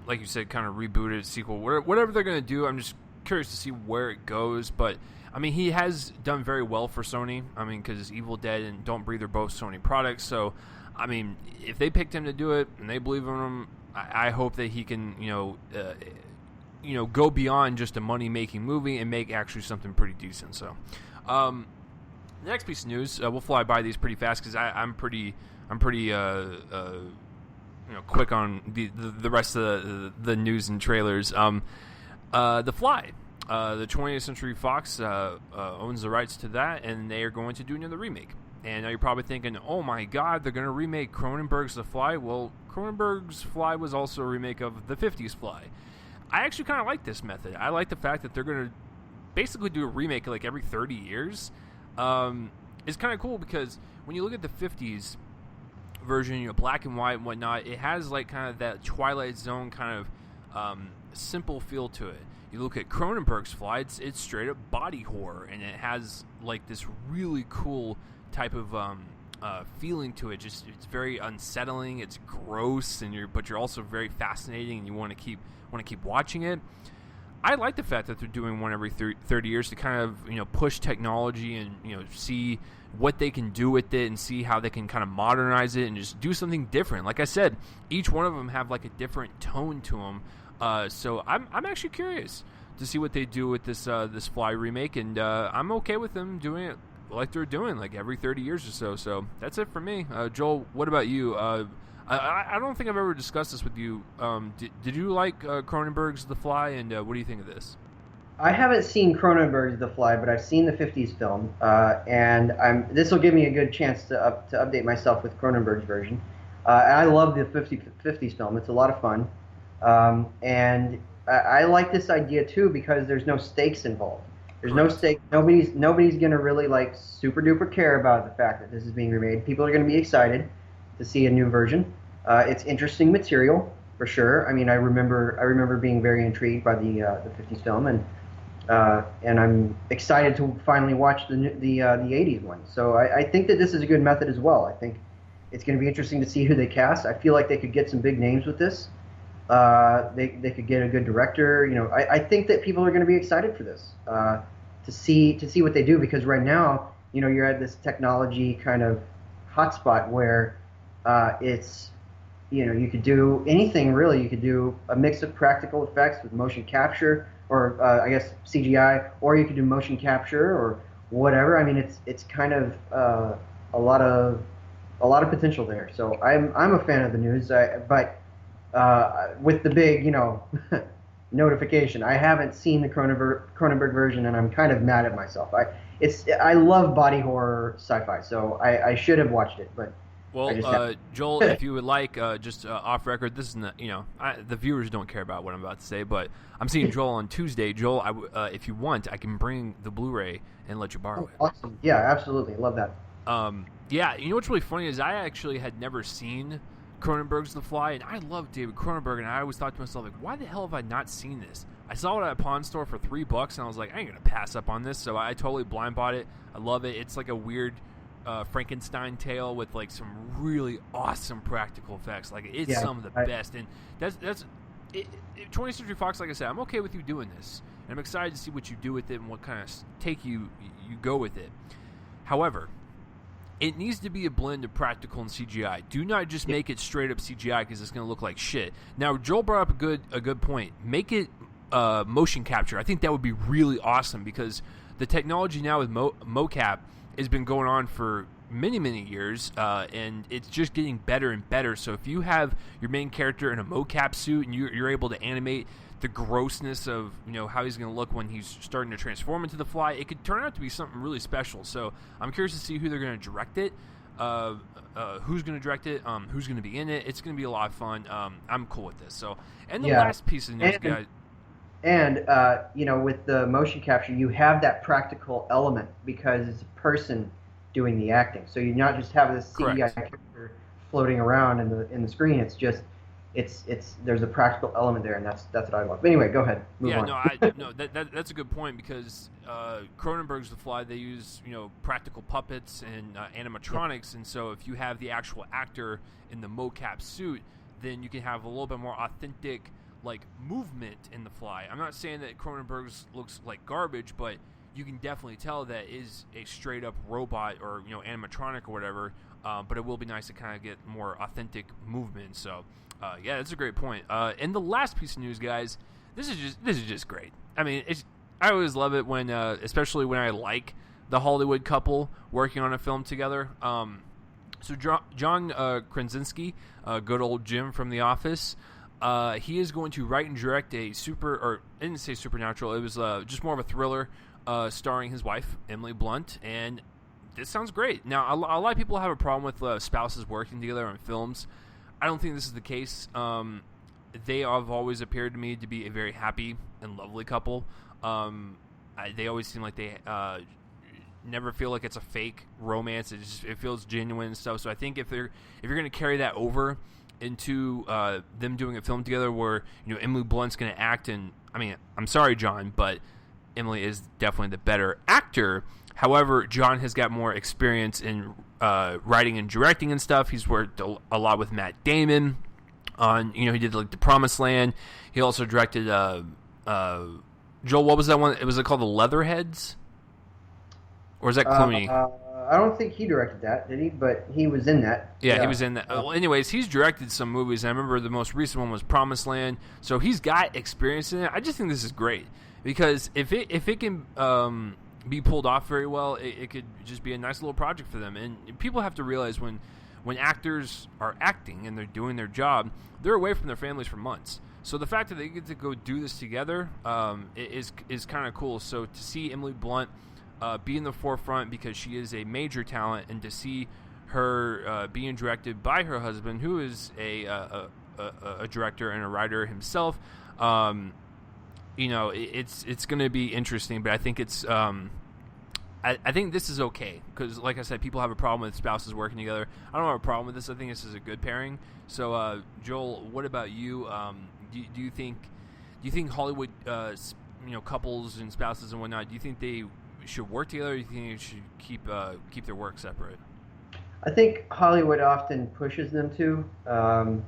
[SPEAKER 1] like you said, kind of reboot it, sequel, whatever they're gonna do. I'm just curious to see where it goes. But I mean, he has done very well for Sony. I mean, because Evil Dead and Don't Breathe are both Sony products. So, I mean, if they picked him to do it and they believe in him, I hope that he can, go beyond just a money-making movie and make actually something pretty decent. So, the next piece of news, we'll fly by these pretty fast because I'm pretty quick on the rest of the news and trailers. The Fly, the 20th Century Fox owns the rights to that, and they are going to do another remake. And now you're probably thinking, oh my God, they're going to remake Cronenberg's The Fly. Well, Cronenberg's Fly was also a remake of the 50s Fly. I actually kind of like this method. I like the fact that they're going to basically do a remake like every 30 years. It's kind of cool because when you look at the 50s version, black and white and whatnot, it has like kind of that Twilight Zone kind of simple feel to it. You look at Cronenberg's Fly, it's straight up body horror, and it has like this really cool type of feeling to it. Just it's very unsettling. It's gross, but you're also very fascinating, and you want to keep watching it. I like the fact that they're doing one every 30 years to kind of push technology and see what they can do with it and see how they can kind of modernize it and just do something different. Like I said, each one of them have like a different tone to them. So I'm actually curious to see what they do with this Fly remake, and I'm okay with them doing it like they're doing like every 30 years or so. So that's it for me. Joel, what about you? I don't think I've ever discussed this with you. Did you like Cronenberg's The Fly, and what do you think of this?
[SPEAKER 2] I haven't seen Cronenberg's The Fly, but I've seen the 50s film, and this will give me a good chance to update myself with Cronenberg's version. I love the 50s film. It's a lot of fun, and I like this idea too because there's no stakes involved. There's no stake. Nobody's gonna really like super duper care about the fact that this is being remade. People are gonna be excited to see a new version. It's interesting material for sure. I mean, I remember being very intrigued by the 50s film, and I'm excited to finally watch the 80s one. So I think that this is a good method as well. I think it's going to be interesting to see who they cast. I feel like they could get some big names with this. They could get a good director. I think that people are going to be excited for this to see what they do, because right now you're at this technology kind of hotspot where it's you could do anything really. You could do a mix of practical effects with motion capture, or I guess CGI, or you could do motion capture or whatever. I mean, it's kind of a lot of potential there. So I'm a fan of the news, but with the big notification, I haven't seen the Cronenberg version, and I'm kind of mad at myself. I love body horror sci-fi, so I should have watched it, but.
[SPEAKER 1] Well, Joel, if you would like, just off record, this is not, the viewers don't care about what I'm about to say, but I'm seeing Joel on Tuesday. Joel, if you want, I can bring the Blu-ray and let you borrow it.
[SPEAKER 2] Awesome. Yeah, absolutely. Love that.
[SPEAKER 1] Yeah, what's really funny is I actually had never seen Cronenberg's The Fly, and I love David Cronenberg, and I always thought to myself, like, why the hell have I not seen this? I saw it at a pawn store for $3, and I was like, I ain't going to pass up on this, so I totally blind bought it. I love it. It's like a weird Frankenstein tale with like some really awesome practical effects. Like it's some of the best, and that's 20th Century Fox. Like I said, I'm okay with you doing this, and I'm excited to see what you do with it and what kind of take you go with it. However, it needs to be a blend of practical and CGI. Do not just make it straight up CGI because it's going to look like shit. Now, Joel brought up a good point. Make it motion capture. I think that would be really awesome because the technology now with mocap has been going on for many, many years, and it's just getting better and better. So if you have your main character in a mocap suit and you're able to animate the grossness of how he's going to look when he's starting to transform into the Fly, it could turn out to be something really special. So I'm curious to see who they're going to direct it. who's going to direct it, who's going to be in it. It's going to be a lot of fun. I'm cool with this. So, and the last piece of news, guys.
[SPEAKER 2] And with the motion capture, you have that practical element because it's a person doing the acting. So you not just have this CGI character floating around in the screen. It's just there's a practical element there, and that's what I love. But anyway, go ahead. Move on.
[SPEAKER 1] That's a good point because Cronenberg's The Fly, they use practical puppets and animatronics, and so if you have the actual actor in the mocap suit, then you can have a little bit more authentic movement in The Fly. I'm not saying that Cronenberg's looks like garbage, but you can definitely tell that is a straight up robot or animatronic or whatever. But it will be nice to kind of get more authentic movement. So. That's a great point. And the last piece of news, guys, this is just great. I mean, I always love it when, especially when I like the Hollywood couple working on a film together. So John Krasinski, good old Jim from The Office, he is going to write and direct I didn't say supernatural. It was just more of a thriller, starring his wife Emily Blunt, and this sounds great. Now, a lot of people have a problem with spouses working together on films. I don't think this is the case. They have always appeared to me to be a very happy and lovely couple. They always seem like they never feel like it's a fake romance. It feels genuine and stuff. So I think if you're going to carry that over into them doing a film together, where Emily Blunt's going to act, and I mean, I'm sorry, John, but Emily is definitely the better actor. However, John has got more experience in writing and directing and stuff. He's worked a lot with Matt Damon on, he did The Promised Land. He also directed, Joel, what was that one? Was it called The Leatherheads? Or is that Clooney?
[SPEAKER 2] I don't think he directed that, did he? But he was in that.
[SPEAKER 1] Yeah, he was in that. Well, anyways, he's directed some movies. I remember the most recent one was Promised Land. So he's got experience in it. I just think this is great because if it can be pulled off very well, it could just be a nice little project for them. And people have to realize when actors are acting and they're doing their job, they're away from their families for months. So the fact that they get to go do this together is kind of cool. So to see Emily Blunt be in the forefront because she is a major talent, and to see her being directed by her husband, who is a director and a writer himself, it's going to be interesting, but I think it's I think this is okay because, like I said, people have a problem with spouses working together. I don't have a problem with this. I think this is a good pairing. So, Joel, what about you? Do you think Hollywood, couples and spouses and whatnot, do you think they should work together, or do you think they should keep their work separate?
[SPEAKER 2] I think Hollywood often pushes them to.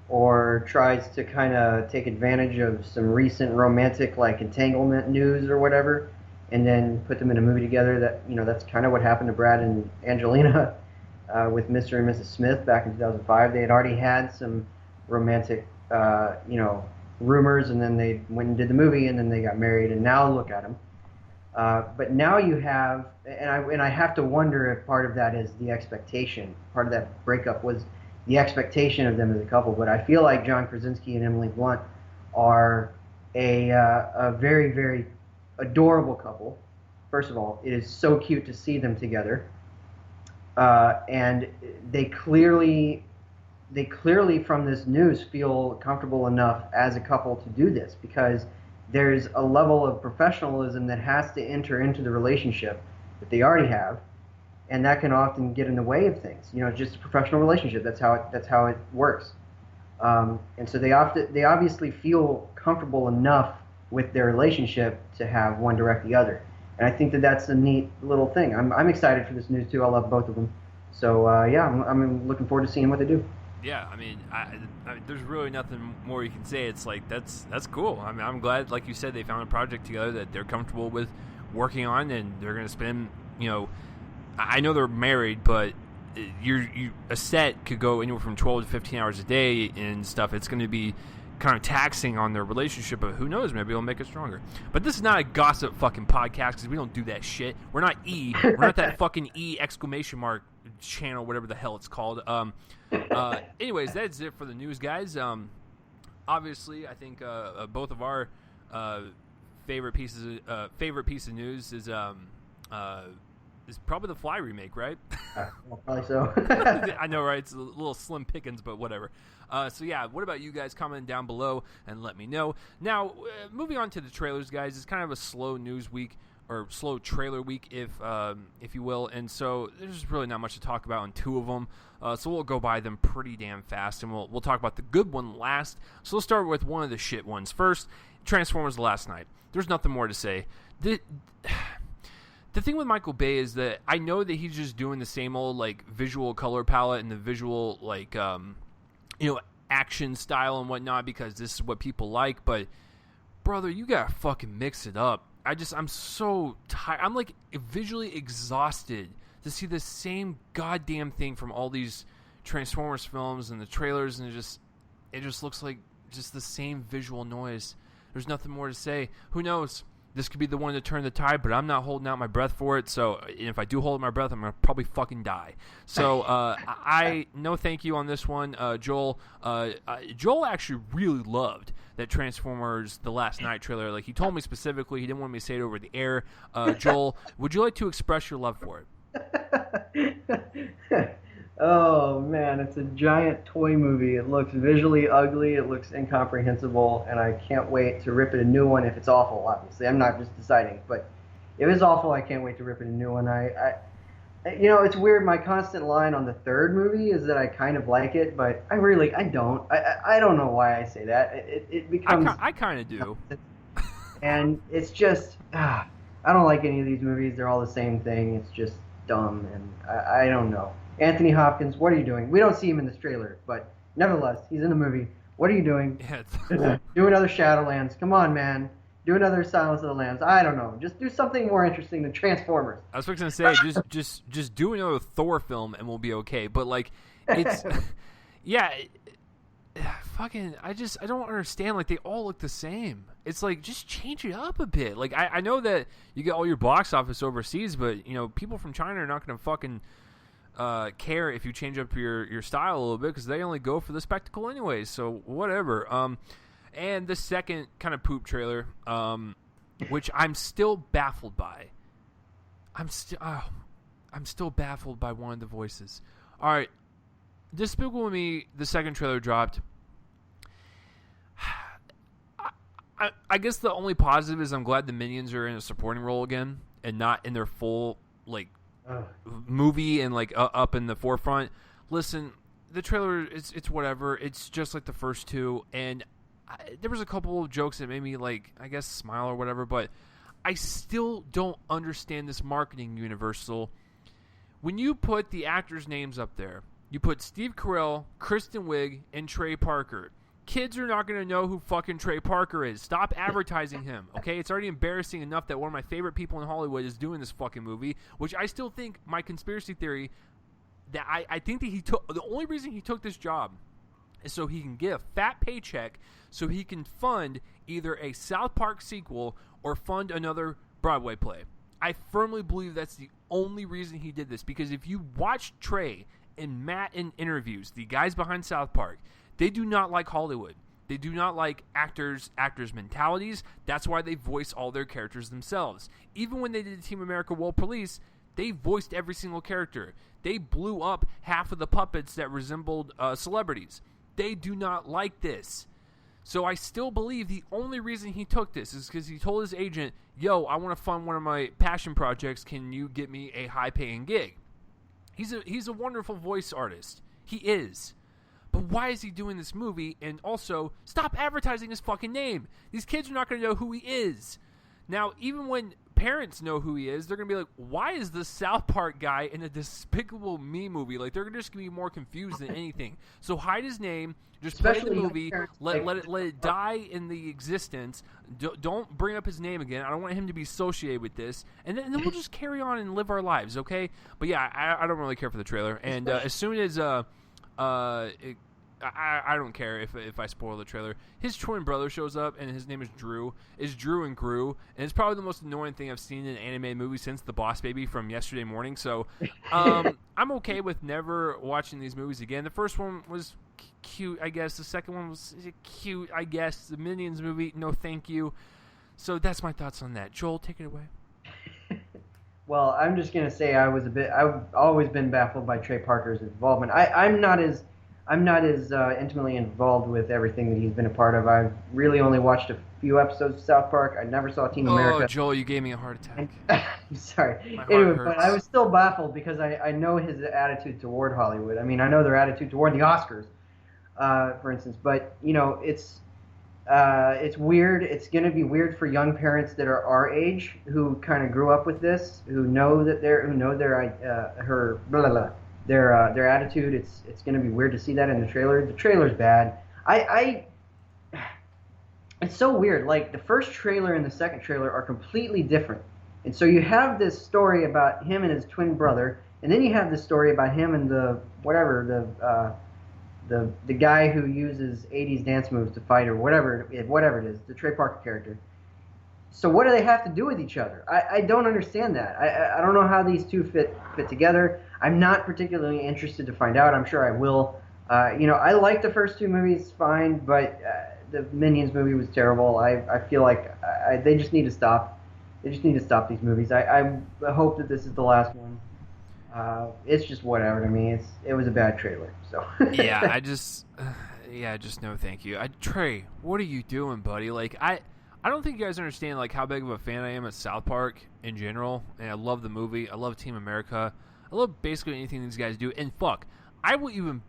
[SPEAKER 2] Or tries to kind of take advantage of some recent romantic entanglement news or whatever, and then put them in a movie together. That's kind of what happened to Brad and Angelina with Mr. and Mrs. Smith back in 2005. They had already had some romantic rumors, and then they went and did the movie, and then they got married, and now look at them. But now you have, and I have to wonder if part of that is the expectation. Part of that breakup was the expectation of them as a couple, but I feel like John Krasinski and Emily Blunt are a very, very adorable couple. First of all, it is so cute to see them together, and they clearly from this news feel comfortable enough as a couple to do this, because there's a level of professionalism that has to enter into the relationship that they already have. And that can often get in the way of things. It's just a professional relationship. That's how it works. And so they obviously feel comfortable enough with their relationship to have one direct the other. And I think that's a neat little thing. I'm excited for this news too. I love both of them. So I'm looking forward to seeing what they do.
[SPEAKER 1] Yeah, I mean, there's really nothing more you can say. It's like that's cool. I mean, I'm glad, like you said, they found a project together that they're comfortable with working on, and they're going to spend I know they're married, but a set could go anywhere from 12 to 15 hours a day and stuff. It's going to be kind of taxing on their relationship, but who knows? Maybe it'll make it stronger. But this is not a gossip fucking podcast because we don't do that shit. We're not we're not that fucking exclamation mark channel, whatever the hell it's called. Anyways, that's it for the news, guys. Obviously, I think both of our favorite piece of news is is probably the Fly remake, right?
[SPEAKER 2] Well, probably so.
[SPEAKER 1] I know, right? It's a little slim pickings, but whatever. So yeah, what about you guys? Comment down below and let me know. Now, moving on to the trailers, guys. It's kind of a slow news week, or slow trailer week, if you will. And so there's really not much to talk about on two of them. So we'll go by them pretty damn fast, and we'll talk about the good one last. So let's start with one of the shit ones first. Transformers: The Last Night. There's nothing more to say. The thing with Michael Bay is that I know that he's just doing the same old like visual color palette and the visual like action style and whatnot because this is what people like. But brother, you gotta fucking mix it up. I'm so tired. I'm like visually exhausted to see the same goddamn thing from all these Transformers films and the trailers, and it just looks like just the same visual noise. There's nothing more to say. Who knows? This could be the one to turn the tide, but I'm not holding out my breath for it. So if I do hold my breath, I'm going to probably fucking die. So I no thank you on this one. Joel actually really loved that Transformers The Last Night trailer. Like, he told me specifically he didn't want me to say it over the air. Joel, would you like to express your love for
[SPEAKER 2] it? Oh, man, it's a giant toy movie. It looks visually ugly. It looks incomprehensible, and I can't wait to rip it a new one if it's awful, obviously. I'm not just deciding, but if it's awful, I can't wait to rip it a new one. It's weird. My constant line on the third movie is that I kind of like it, but I don't. I don't know why I say that. It becomes...
[SPEAKER 1] I kind of do.
[SPEAKER 2] And it's just... I don't like any of these movies. They're all the same thing. It's just dumb, and I don't know. Anthony Hopkins, what are you doing? We don't see him in this trailer, but nevertheless, he's in the movie. What are you doing? Do another Shadowlands. Come on, man. Do another Silence of the Lambs. I don't know. Just do something more interesting than Transformers.
[SPEAKER 1] I was going to say, just do another Thor film and we'll be okay. But like, it's yeah, fucking. I don't understand. Like, they all look the same. It's like, just change it up a bit. Like, I know that you get all your box office overseas, but people from China are not going to fucking care if you change up your style a little bit because they only go for the spectacle anyways. So whatever. And the second kind of poop trailer, which I'm still baffled by. I'm still baffled by one of the voices. All right, Despicable Me. The second trailer dropped. I guess the only positive is I'm glad the Minions are in a supporting role again and not in their full movie and like up in the forefront. Listen, the trailer it's whatever. It's just like the first two, and there was a couple of jokes that made me like, I guess, smile or whatever, but I still don't understand this marketing, Universal. When you put the actors' names up there, you put Steve Carell, Kristen Wiig, and Trey Parker. Kids are not going to know who fucking Trey Parker is. Stop advertising him, okay? It's already embarrassing enough that one of my favorite people in Hollywood is doing this fucking movie, which I still think, my conspiracy theory, that I think that the only reason he took this job is so he can get a fat paycheck so he can fund either a South Park sequel or fund another Broadway play. I firmly believe that's the only reason he did this, because if you watch Trey and Matt in interviews, the guys behind South Park, they do not like Hollywood. They do not like actors' mentalities. That's why they voice all their characters themselves. Even when they did Team America World Police, they voiced every single character. They blew up half of the puppets that resembled celebrities. They do not like this. So I still believe the only reason he took this is because he told his agent, yo, I want to fund one of my passion projects. Can you get me a high-paying gig? He's a wonderful voice artist. He is. But why is he doing this movie? And also, stop advertising his fucking name. These kids are not going to know who he is. Now, even when parents know who he is, they're going to be like, why is the South Park guy in a Despicable Me movie? Like, they're just going to be more confused than anything. So hide his name. Just play the movie. Let it die in the existence. Don't bring up his name again. I don't want him to be associated with this. And then we'll just carry on and live our lives, okay? But yeah, I don't really care for the trailer. And as soon as I don't care if I spoil the trailer. His twin brother shows up, and his name is Drew. It's Drew and Gru, and it's probably the most annoying thing I've seen in an anime movie since The Boss Baby from yesterday morning. So I'm okay with never watching these movies again. The first one was cute, I guess. The second one was cute, I guess. The Minions movie, no thank you. So that's my thoughts on that. Joel, take it away.
[SPEAKER 2] Well, I'm just gonna say I've always been baffled by Trey Parker's involvement. I'm not as intimately involved with everything that he's been a part of. I've really only watched a few episodes of South Park. I never saw Team
[SPEAKER 1] Oh,
[SPEAKER 2] America.
[SPEAKER 1] Joel, you gave me a heart attack.
[SPEAKER 2] I'm sorry.
[SPEAKER 1] My heart
[SPEAKER 2] Anyway, but I
[SPEAKER 1] hurts.
[SPEAKER 2] was still baffled because I know his attitude toward Hollywood. I mean, I know their attitude toward the Oscars, for instance. But it's weird. It's going to be weird for young parents that are our age who kind of grew up with this, who know her blah, blah, blah, their attitude. It's going to be weird to see that in the trailer. The trailer's bad. I It's so weird. Like the first trailer and the second trailer are completely different, and so you have this story about him and his twin brother, and then you have this story about him and the guy who uses 80s dance moves to fight or whatever it is, the Trey Parker character. So what do they have to do with each other? I don't understand that. I don't know how these two fit together. I'm not particularly interested to find out. I'm sure I will. I like the first two movies fine, but the Minions movie was terrible. I feel like they just need to stop. They just need to stop these movies. I hope that this is the last one. It's just whatever to me. It was a bad trailer. So
[SPEAKER 1] Yeah, just no thank you. Trey, what are you doing, buddy? Like, I don't think you guys understand like how big of a fan I am of South Park in general, and I love the movie. I love Team America. I love basically anything these guys do. And fuck, I will even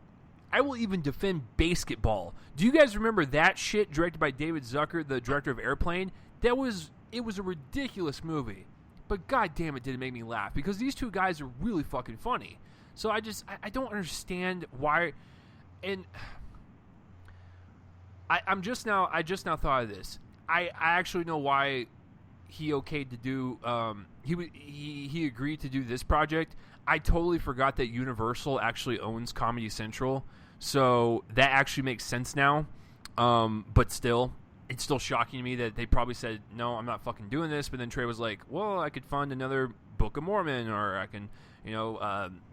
[SPEAKER 1] defend Basketball. Do you guys remember that shit directed by David Zucker, the director of Airplane? It was a ridiculous movie. But god damn it did it make me laugh because these two guys are really fucking funny. So I don't understand why, and I just now thought of this. I actually know why he okayed to do he agreed to do this project. I totally forgot that Universal actually owns Comedy Central, so that actually makes sense now. But still, it's still shocking to me that they probably said, no, I'm not fucking doing this. But then Trey was like, well, I could fund another Book of Mormon, or I can,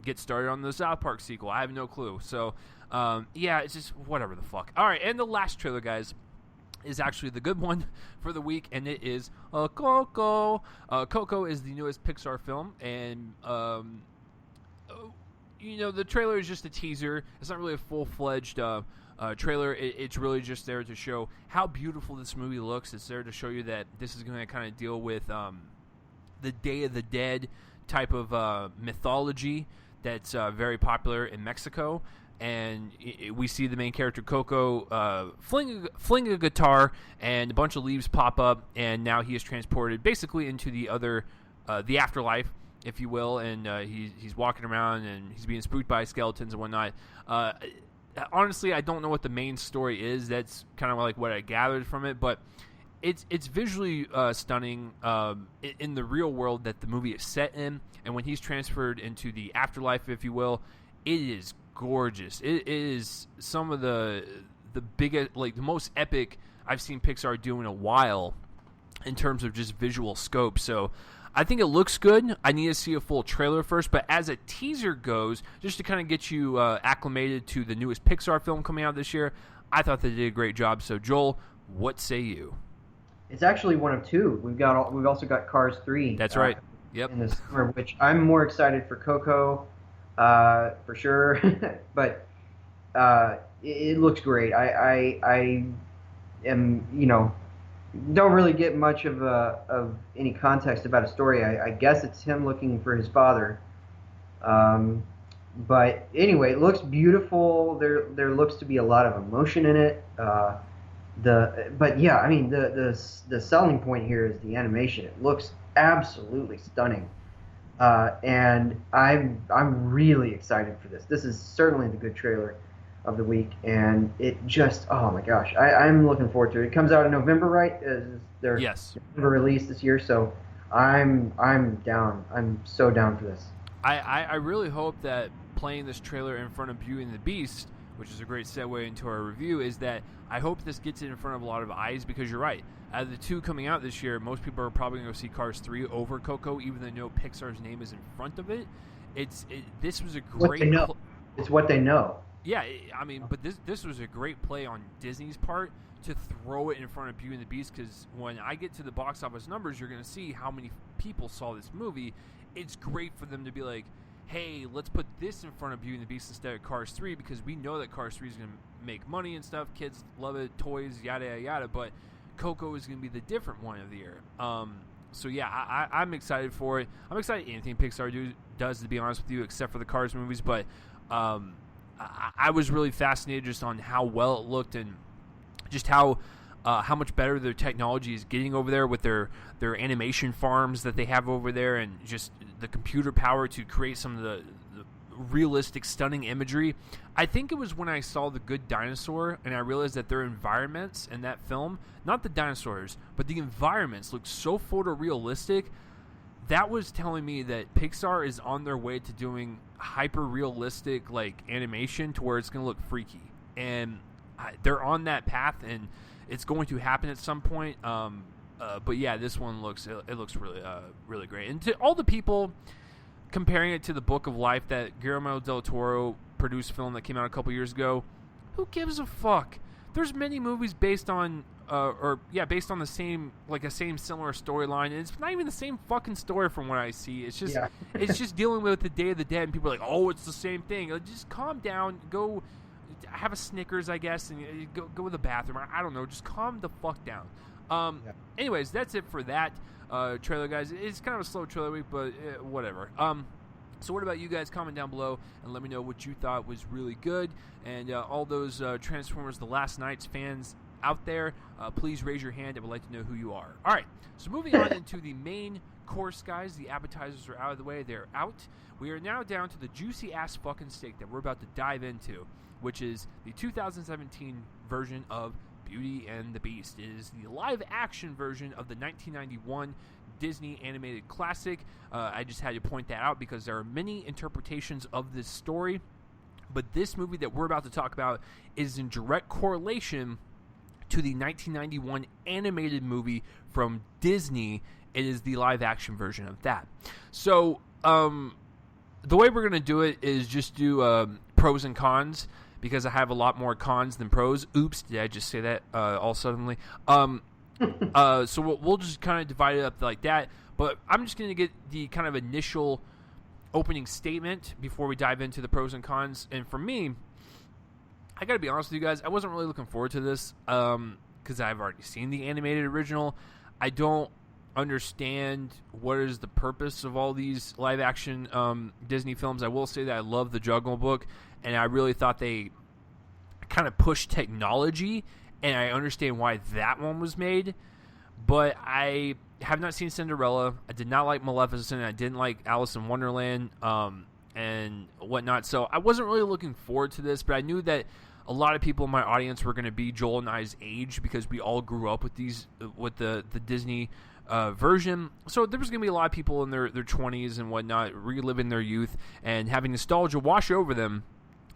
[SPEAKER 1] get started on the South Park sequel. I have no clue. So, it's just whatever the fuck. All right, and the last trailer, guys, is actually the good one for the week, and it is Coco. Coco is the newest Pixar film, and the trailer is just a teaser. It's not really a full-fledged trailer. It's really just there to show how beautiful this movie looks. It's there to show you that this is going to kind of deal with the Day of the Dead type of mythology that's very popular in Mexico. And we see the main character Coco fling a guitar, and a bunch of leaves pop up, and now he is transported basically into the afterlife, if you will, and he's walking around and he's being spooked by skeletons and whatnot. Honestly, I don't know what the main story is. That's kind of like what I gathered from it, but it's visually stunning in the real world that the movie is set in, and when he's transferred into the afterlife, if you will, it is gorgeous. It is some of the biggest, like the most epic I've seen Pixar do in a while in terms of just visual scope. So I think it looks good. I need to see a full trailer first, but as a teaser goes, just to kind of get you acclimated to the newest Pixar film coming out this year, I thought they did a great job. So Joel, what say you?
[SPEAKER 2] it's actually one of two. We've also got Cars 3.
[SPEAKER 1] That's right. Yep.
[SPEAKER 2] In the summer, which I'm more excited for Coco, for sure. But it looks great. I am, don't really get much of any context about a story. I guess it's him looking for his father. But anyway, it looks beautiful. There looks to be a lot of emotion in it. But yeah, I mean the selling point here is the animation. It looks absolutely stunning. And I'm really excited for this. This is certainly the good trailer of the week, and it just, oh my gosh, I'm looking forward to it. It comes out in November, right? Is their November release this year, so I'm down. I'm so down for this.
[SPEAKER 1] I really hope that playing this trailer in front of Beauty and the Beast, which is a great segue into our review, is that I hope this gets it in front of a lot of eyes, because you're right. Out of the two coming out this year, most people are probably going to go see Cars 3 over Coco, even though they know Pixar's name is in front of it. This was a great...
[SPEAKER 2] It's what they know.
[SPEAKER 1] Yeah, I mean, but this was a great play on Disney's part to throw it in front of Beauty and the Beast, because when I get to the box office numbers, you're going to see how many people saw this movie. it's great for them to be like, hey, let's put this in front of Beauty and the Beast instead of Cars 3 because we know that Cars 3 is going to make money and stuff. Kids love it, toys, yada, yada, yada. But Coco is going to be the different one of the year. So, yeah, I'm excited for it. I'm excited anything Pixar does, to be honest with you, except for the Cars movies. But I was really fascinated just on how well it looked and just how much better their technology is getting over there with their animation farms that they have over there, and just the computer power to create some of the realistic, stunning imagery. I think it was when I saw The Good Dinosaur and I realized that their environments in that film, not the dinosaurs, but the environments looked so photorealistic. That was telling me that Pixar is on their way to doing hyper-realistic like animation to where it's going to look freaky. And they're on that path, and it's going to happen at some point. But yeah, this one looks really really great. And to all the people comparing it to the Book of Life, that Guillermo del Toro produced film that came out a couple years ago, who gives a fuck? There's many movies based on based on the same similar storyline, and it's not even the same fucking story from what I see. It's just it's just dealing with the Day of the Dead, and people are like, oh, it's the same thing. Like, just calm down, go have a Snickers, I guess, and go to the bathroom. I don't know, just calm the fuck down. Anyways, that's it for that trailer, guys. It's kind of a slow trailer week, but whatever. So what about you guys? Comment down below and let me know what you thought was really good. And all those Transformers The Last Nights fans out there, please raise your hand. I would like to know who you are. All right, so moving on into the main course, guys. The appetizers are out of the way. They're out. We are now down to the juicy-ass fucking steak that we're about to dive into, which is the 2017 version of Beauty and the Beast. It is the live-action version of the 1991 Disney animated classic. I just had to point that out because there are many interpretations of this story, but this movie that we're about to talk about is in direct correlation to the 1991 animated movie from Disney. It is the live-action version of that. So, the way we're going to do it is just do pros and cons, because I have a lot more cons than pros. Oops, did I just say that all suddenly? So we'll just kind of divide it up like that. But I'm just going to get the kind of initial opening statement before we dive into the pros and cons. And for me, I got to be honest with you guys, I wasn't really looking forward to this because I've already seen the animated original. I don't understand what is the purpose of all these live-action Disney films. I will say that I love The Jungle Book, and I really thought they kind of pushed technology, and I understand why that one was made. But I have not seen Cinderella. I did not like Maleficent. I didn't like Alice in Wonderland and whatnot. So I wasn't really looking forward to this, but I knew that a lot of people in my audience were going to be Joel and I's age because we all grew up with the Disney version. So there was going to be a lot of people in their 20s and whatnot reliving their youth and having nostalgia wash over them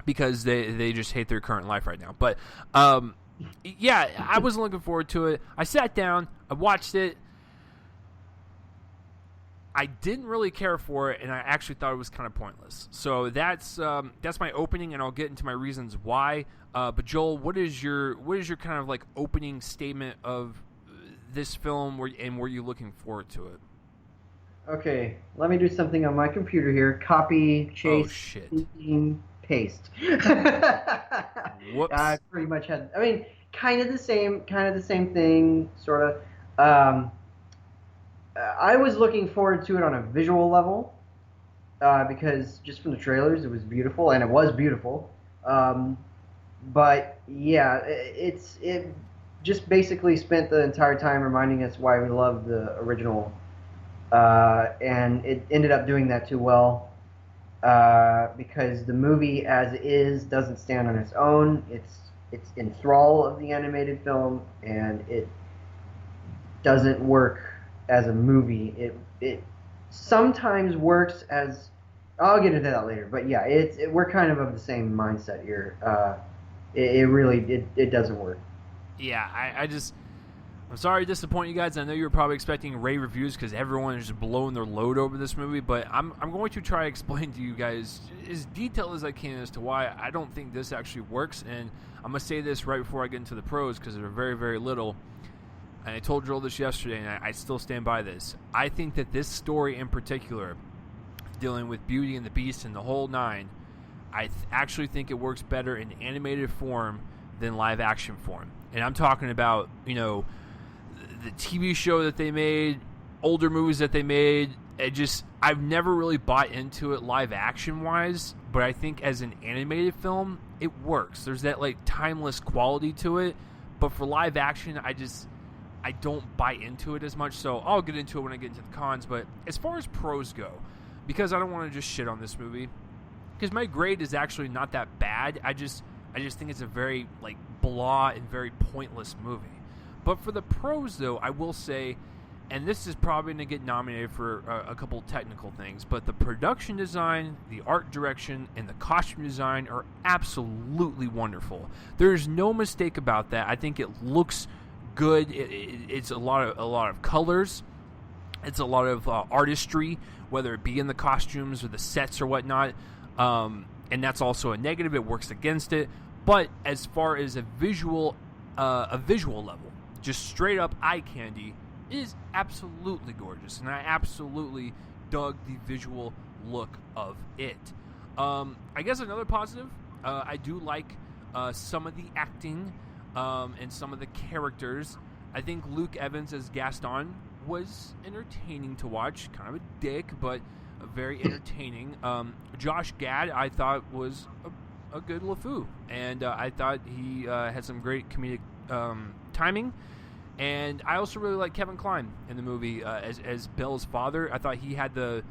[SPEAKER 1] because they just hate their current life right now. But yeah, I wasn't looking forward to it. I sat down, I watched it. I didn't really care for it, and I actually thought it was kind of pointless. So that's my opening, and I'll get into my reasons why. But Joel, what is your kind of like opening statement of this film, and were you looking forward to it?
[SPEAKER 2] Okay, let me do something on my computer here. Copy, paste, paste.
[SPEAKER 1] Whoops.
[SPEAKER 2] I pretty much had. I mean, kind of the same thing, sort of. I was looking forward to it on a visual level because just from the trailers, it was beautiful, and it was beautiful. But yeah, it just basically spent the entire time reminding us why we love the original, and it ended up doing that too well because the movie as is doesn't stand on its own. It's in thrall of the animated film, and it doesn't work as a movie. It sometimes works as, I'll get into that later, but yeah, we're kind of the same mindset here. It really doesn't work.
[SPEAKER 1] Yeah, I'm sorry to disappoint you guys. I know you were probably expecting rave reviews because everyone is just blowing their load over this movie, but I'm going to try to explain to you guys as detailed as I can as to why I don't think this actually works. And I'm going to say this right before I get into the pros because they're very, very little. And I told Joel this yesterday, and I still stand by this. I think that this story in particular dealing with Beauty and the Beast and the whole nine, I actually think it works better in animated form than live action form. And I'm talking about, the TV show that they made, older movies that they made. I've never really bought into it live action wise, but I think as an animated film, it works. There's that like timeless quality to it. But for live action, I don't buy into it as much. So I'll get into it when I get into the cons. But as far as pros go, because I don't want to just shit on this movie, because my grade is actually not that bad. I just think it's a very like blah and very pointless movie. But for the pros, though, I will say, and this is probably going to get nominated for a couple technical things, but the production design, the art direction, and the costume design are absolutely wonderful. There's no mistake about that. I think it looks good. It's a lot of colors. It's a lot of artistry, whether it be in the costumes or the sets or whatnot. And that's also a negative. It works against it. But as far as a visual level, just straight up eye candy, it is absolutely gorgeous, and I absolutely dug the visual look of it. I guess another positive, I do like some of the acting and some of the characters. I think Luke Evans as Gaston was entertaining to watch, kind of a dick, but very entertaining. Josh Gad, I thought, was a good LeFou, and I thought he had some great comedic timing. And I also really like Kevin Kline in the movie as Belle's father. I thought he had the,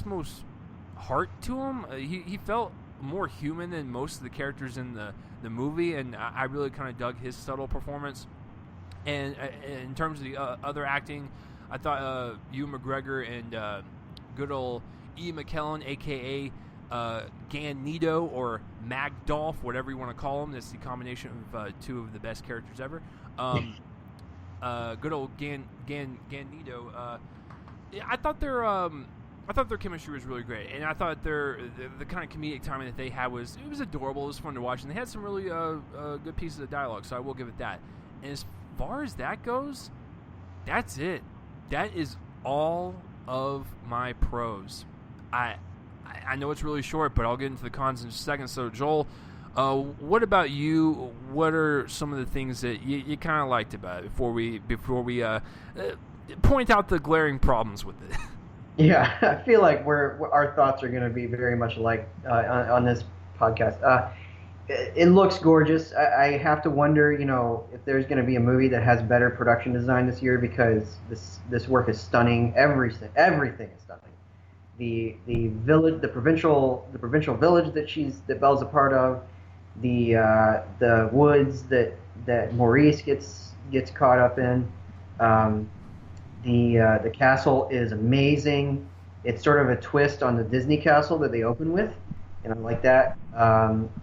[SPEAKER 1] most heart to him. He felt more human than most of the characters in the movie, and I really kind of dug his subtle performance. And in terms of the other acting, I thought Ewan McGregor and good old Ian McKellen, a.k.a. Ganito or Magdolf, whatever you want to call him. That's the combination of two of the best characters ever. Good old Ganito. I thought their chemistry was really great, and I thought the kind of comedic timing that they had was adorable. It was fun to watch, and they had some really good pieces of dialogue. So I will give it that. And as far as that goes, that's it. That is all of my pros. I know it's really short, but I'll get into the cons in just a second. So Joel, what about you? What are some of the things that you kind of liked about it before we point out the glaring problems with it?
[SPEAKER 2] Yeah, I feel like our thoughts are going to be very much alike on this podcast. It looks gorgeous. I have to wonder, if there's going to be a movie that has better production design this year, because this work is stunning. Everything is stunning. The village, the provincial village that Belle's a part of, the woods that Maurice gets caught up in. The castle is amazing. It's sort of a twist on the Disney castle that they open with, and I like that.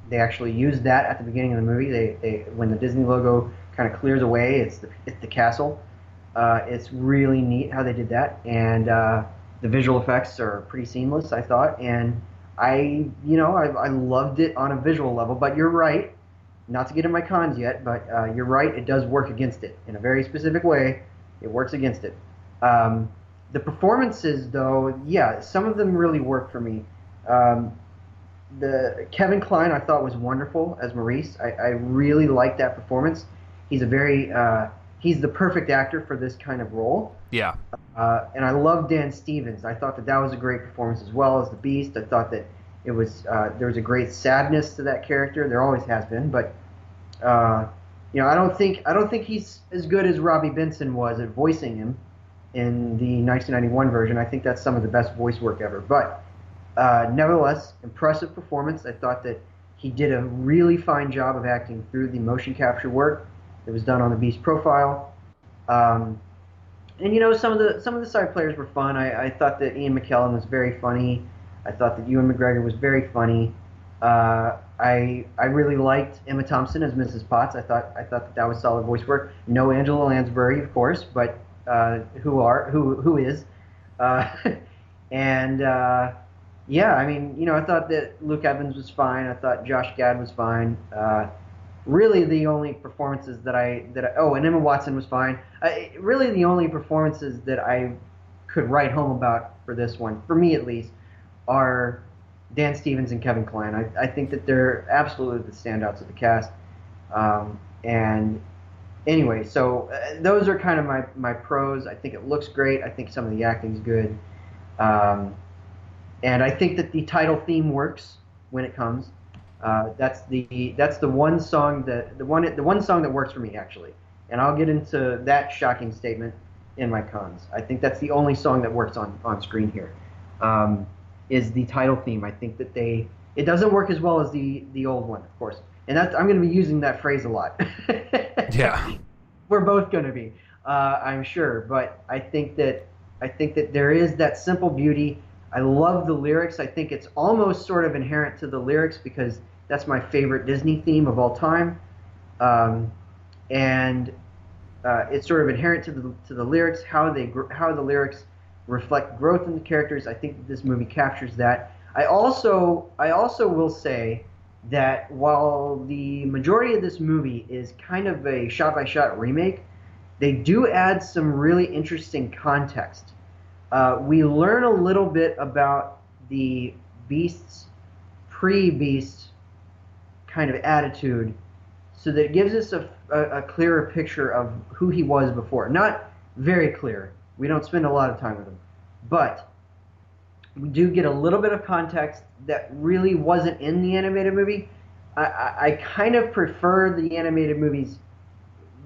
[SPEAKER 2] They actually used that at the beginning of the movie. They when the Disney logo kind of clears away, it's the castle. It's really neat how they did that, and the visual effects are pretty seamless, I thought, and I loved it on a visual level. But you're right, not to get in my cons yet, but you're right, it does work against it in a very specific way. It works against it. The performances, though, yeah, some of them really work for me. The Kevin Kline I thought was wonderful as Maurice. I really liked that performance. He's he's the perfect actor for this kind of role.
[SPEAKER 1] Yeah.
[SPEAKER 2] And I love Dan Stevens. I thought that was a great performance as well as the Beast. I thought that it was there was a great sadness to that character. There always has been, but I don't think he's as good as Robbie Benson was at voicing him in the 1991 version. I think that's some of the best voice work ever. But nevertheless, impressive performance. I thought that he did a really fine job of acting through the motion capture work that was done on the Beast profile. And some of the side players were fun. I thought that Ian McKellen was very funny. I thought that Ewan McGregor was very funny. I really liked Emma Thompson as Mrs. Potts. I thought that was solid voice work. No Angela Lansbury, of course, but who is? And yeah, I mean, I thought that Luke Evans was fine. I thought Josh Gad was fine. Really, the only performances and Emma Watson was fine. Really, the only performances that I could write home about for this one, for me at least, are Dan Stevens and Kevin Kline. I think that they're absolutely the standouts of the cast. And anyway, so those are kind of my pros. I think it looks great. I think some of the acting's good. And I think that the title theme works when it comes. That's the one song that works for me, actually. And I'll get into that shocking statement in my cons. I think that's the only song that works on screen here. Is the title theme. I think that it doesn't work as well as the old one, of course. And I'm going to be using that phrase a lot.
[SPEAKER 1] Yeah.
[SPEAKER 2] We're both going to be, I'm sure. But I think that there is that simple beauty. I love the lyrics. I think it's almost sort of inherent to the lyrics because that's my favorite Disney theme of all time. And it's sort of inherent to the lyrics, how the lyrics reflect growth in the characters. I think that this movie captures that. I also will say that while the majority of this movie is kind of a shot-by-shot remake, they do add some really interesting context. We learn a little bit about the Beast's pre-Beast kind of attitude, so that it gives us a clearer picture of who he was before. Not very clear. We don't spend a lot of time with him. But we do get a little bit of context that really wasn't in the animated movie. I kind of prefer the animated movie's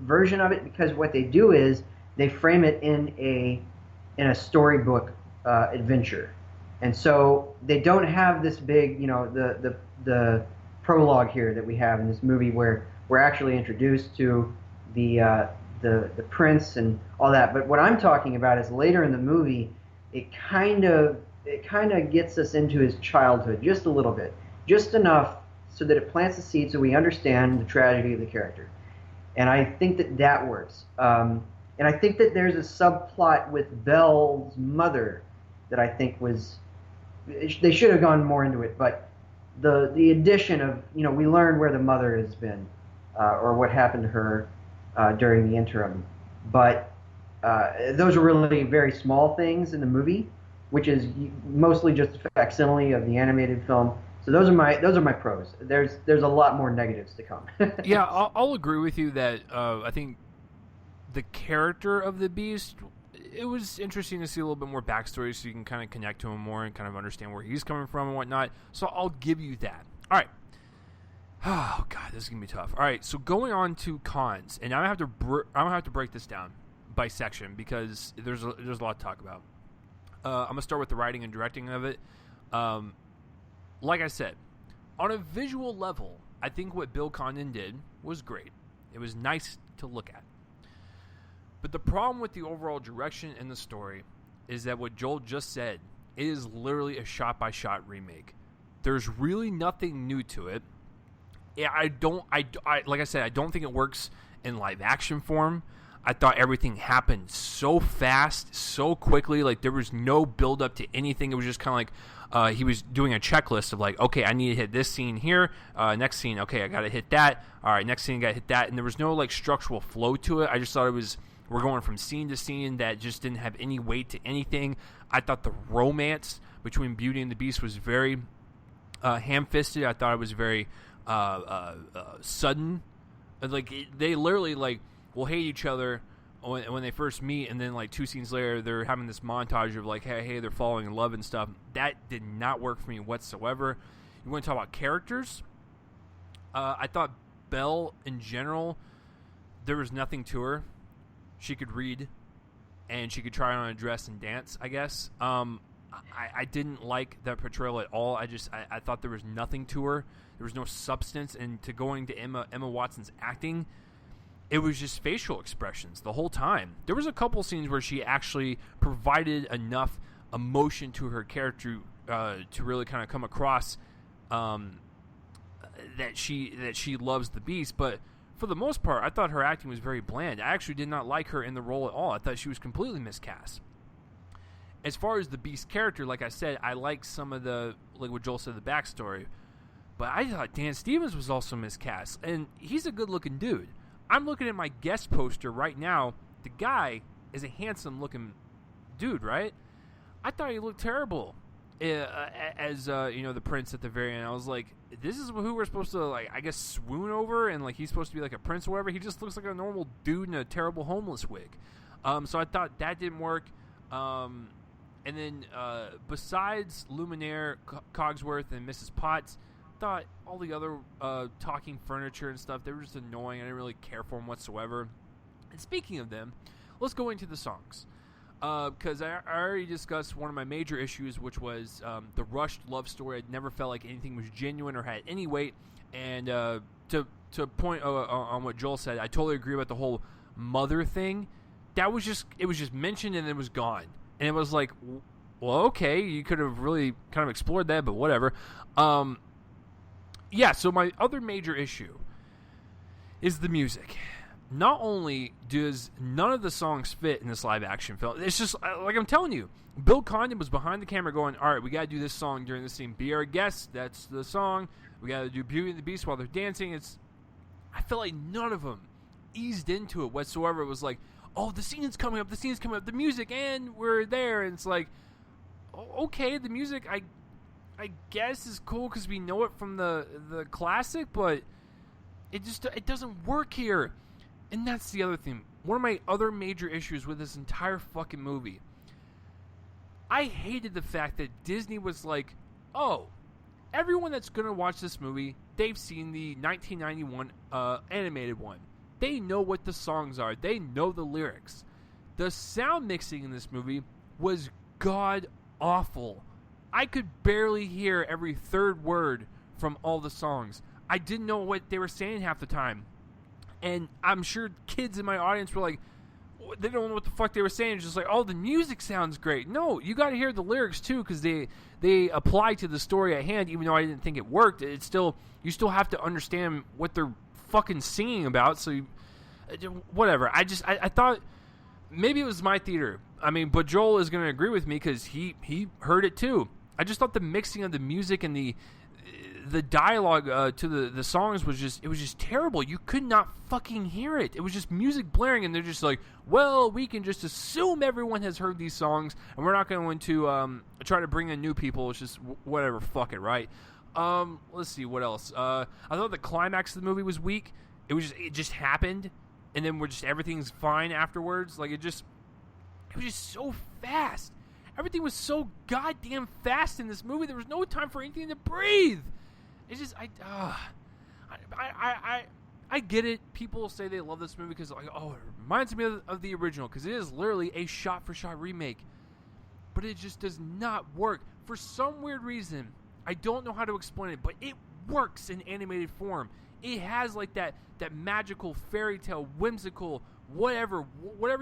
[SPEAKER 2] version of it because what they do is they frame it in a storybook adventure. And so they don't have this big, the prologue here that we have in this movie where we're actually introduced to the prince and all that. But what I'm talking about is later in the movie, it kind of gets us into his childhood just a little bit, just enough so that it plants the seed so we understand the tragedy of the character. And I think that works. And I think that there's a subplot with Belle's mother that I think they should have gone more into it, but the addition of, we learn where the mother has been, or what happened to her during the interim. But those are really very small things in the movie, which is mostly just a facsimile of the animated film. So those are my pros. There's a lot more negatives to come.
[SPEAKER 1] Yeah, I'll agree with you that I think the character of the Beast, it was interesting to see a little bit more backstory so you can kind of connect to him more and kind of understand where he's coming from and whatnot. So I'll give you that. All right. Oh God, this is gonna be tough. All right, so going on to cons, and I'm gonna have to break this down by section because there's a lot to talk about. I'm gonna start with the writing and directing of it. Like I said, on a visual level, I think what Bill Condon did was great. It was nice to look at. But the problem with the overall direction and the story is that what Joel just said, it is literally a shot-by-shot remake. There's really nothing new to it. Yeah, like I said, I don't think it works in live action form. I thought everything happened so fast, so quickly. Like, there was no build up to anything. It was just kind of like he was doing a checklist of like, okay, I need to hit this scene here. Next scene, okay, I got to hit that. All right, next scene, got to hit that. And there was no like structural flow to it. I just thought we're going from scene to scene that just didn't have any weight to anything. I thought the romance between Beauty and the Beast was very ham-fisted. I thought it was very sudden. Like, they literally like will hate each other when they first meet, and then like 2 scenes later they're having this montage of like, hey, they're falling in love and stuff. That did not work for me whatsoever. You want to talk about characters? I thought Belle in general, there was nothing to her. She could read, and she could try on a dress and dance, I guess. I didn't like that portrayal at all. I thought there was nothing to her. There was no substance. And to going to Emma Watson's acting, it was just facial expressions the whole time. There was a couple scenes where she actually provided enough emotion to her character to really kind of come across that she loves the Beast. But for the most part, I thought her acting was very bland. I actually did not like her in the role at all. I thought she was completely miscast. As far as the Beast character, like I said, I like some of the, like what Joel said, the backstory. But I thought Dan Stevens was also miscast. And he's a good-looking dude. I'm looking at my guest poster right now. The guy is a handsome-looking dude, right? I thought he looked terrible as the prince at the very end. I was like, this is who we're supposed to, like, I guess, swoon over, and like he's supposed to be like a prince or whatever. He just looks like a normal dude in a terrible homeless wig. So I thought that didn't work. And then besides Luminaire, Cogsworth, and Mrs. Potts, I thought all the other talking furniture and stuff, they were just annoying. I didn't really care for them whatsoever. And speaking of them, let's go into the songs. Because I already discussed one of my major issues, which was the rushed love story. I never felt like anything was genuine or had any weight. And to point on what Joel said, I totally agree about the whole mother thing. It was just mentioned and then it was gone. And it was like, well, okay, you could have really kind of explored that, but whatever. Yeah, so my other major issue is the music. Not only does none of the songs fit in this live-action film, it's just, like I'm telling you, Bill Condon was behind the camera going, all right, we got to do this song during this scene. Be Our Guest, that's the song. We got to do Beauty and the Beast while they're dancing. I felt like none of them eased into it whatsoever. It was like, oh, the scene's coming up, the music, and we're there. And it's like, okay, the music, I guess is cool because we know it from the classic, but it doesn't work here. And that's the other thing. One of my other major issues with this entire fucking movie, I hated the fact that Disney was like, oh, everyone that's going to watch this movie, they've seen the 1991 animated one. They know what the songs are. They know the lyrics. The sound mixing in this movie was god-awful. I could barely hear every third word from all the songs. I didn't know what they were saying half the time. And I'm sure kids in my audience were like, they don't know what the fuck they were saying. It's just like, oh, the music sounds great. No, you got to hear the lyrics too, because they apply to the story at hand. Even though I didn't think it worked, you still have to understand what they're fucking singing about. So, whatever. I thought maybe it was my theater. I mean, but Joel is going to agree with me because he heard it too. I just thought the mixing of the music and the dialogue to the songs was just terrible. You could not fucking hear it. It was just music blaring, and they're just like, well, we can just assume everyone has heard these songs, and we're not going to try to bring in new people. It's just whatever, fuck it, right? Let's see, what else? I thought the climax of the movie was weak. It just happened, and then everything's fine afterwards. Like, it was just so fast. Everything was so goddamn fast in this movie. There was no time for anything to breathe. It's just, I get it. People say they love this movie because, like, oh, it reminds me of the original, because it is literally a shot-for-shot remake. But it just does not work. For some weird reason, I don't know how to explain it, but it works in animated form. It has, like, that magical, fairy tale, whimsical, whatever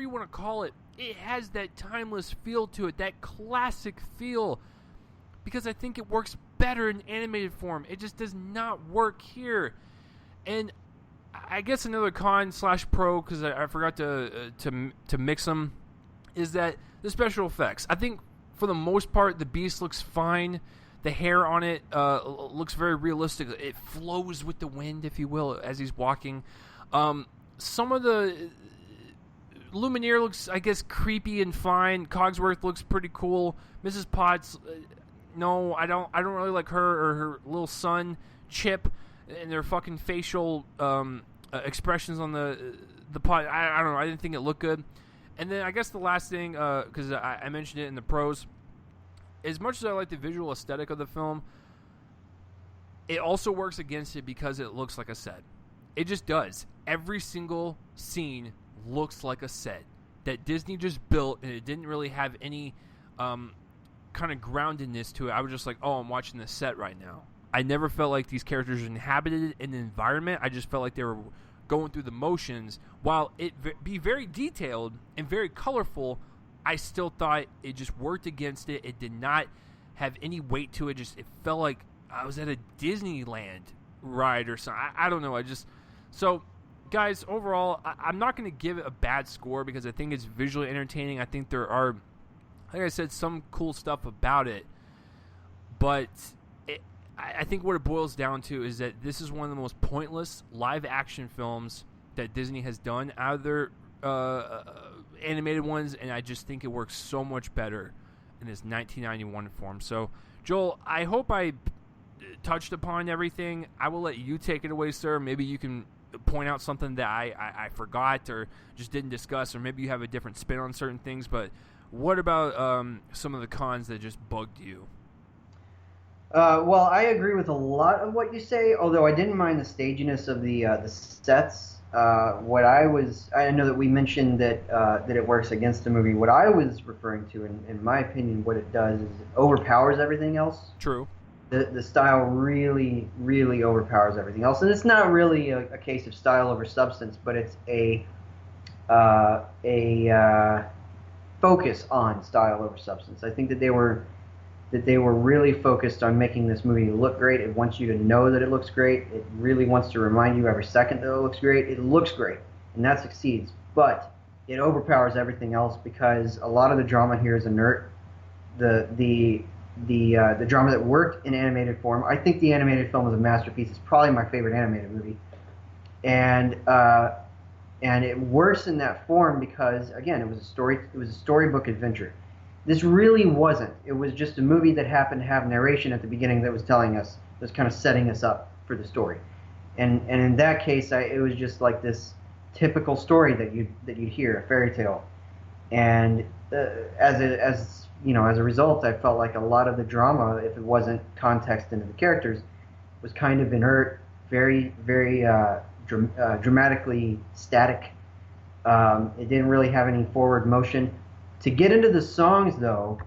[SPEAKER 1] you want to call it. It has that timeless feel to it, that classic feel, because I think it works better in animated form. It just does not work here. And I guess another con/pro, because I forgot to mix them, is that the special effects. I think for the most part the Beast looks fine. The hair on it looks very realistic. It flows with the wind, if you will, as he's walking. Some of the Luminaire looks, I guess, creepy and fine. Cogsworth looks pretty cool. Mrs. Potts, no, I don't really like her or her little son Chip and their fucking facial expressions on the pot. I don't know. I didn't think it looked good. And then I guess the last thing, because I mentioned it in the pros, as much as I like the visual aesthetic of the film, it also works against it because it looks like a set. It just does. Every single scene looks like a set that Disney just built, and it didn't really have any kind of groundedness to it. I was just like, oh, I'm watching the set right now. I never felt like these characters inhabited an environment. I just felt like they were going through the motions. While it be very detailed and very colorful, I still thought it just worked against it. It did not have any weight to it. It felt like I was at a Disneyland ride or something. I don't know. So, guys, overall, I'm not going to give it a bad score because I think it's visually entertaining. I think there are, like I said, some cool stuff about it. But I think what it boils down to is that this is one of the most pointless live-action films that Disney has done out of their animated ones, and I just think it works so much better in this 1991 form. So, Joel, I hope I touched upon everything. I will let you take it away, sir. Maybe you can point out something that I forgot or just didn't discuss, or maybe you have a different spin on certain things. But what about some of the cons that just bugged you?
[SPEAKER 2] Well, I agree with a lot of what you say, although I didn't mind the staginess of the sets. I know that we mentioned that it works against the movie. What I was referring to, in my opinion, what it does is it overpowers everything else.
[SPEAKER 1] True.
[SPEAKER 2] The style really, really overpowers everything else, and it's not really a case of style over substance, but it's a focus on style over substance. I think that they were really focused on making this movie look great. It wants you to know that it looks great. It really wants to remind you every second that it looks great. It looks great, and that succeeds. But it overpowers everything else because a lot of the drama here is inert. The drama that worked in animated form. I think the animated film was a masterpiece. It's probably my favorite animated movie, and it works in that form because again, it was a story. It was a storybook adventure. This really wasn't. It was just a movie that happened to have narration at the beginning that was telling us, that was kind of setting us up for the story. And in that case, it was just like this typical story that you'd hear, a fairy tale. And as a result, I felt like a lot of the drama, if it wasn't context into the characters, was kind of inert, very, very dramatically static. It didn't really have any forward motion. To get into the songs, though,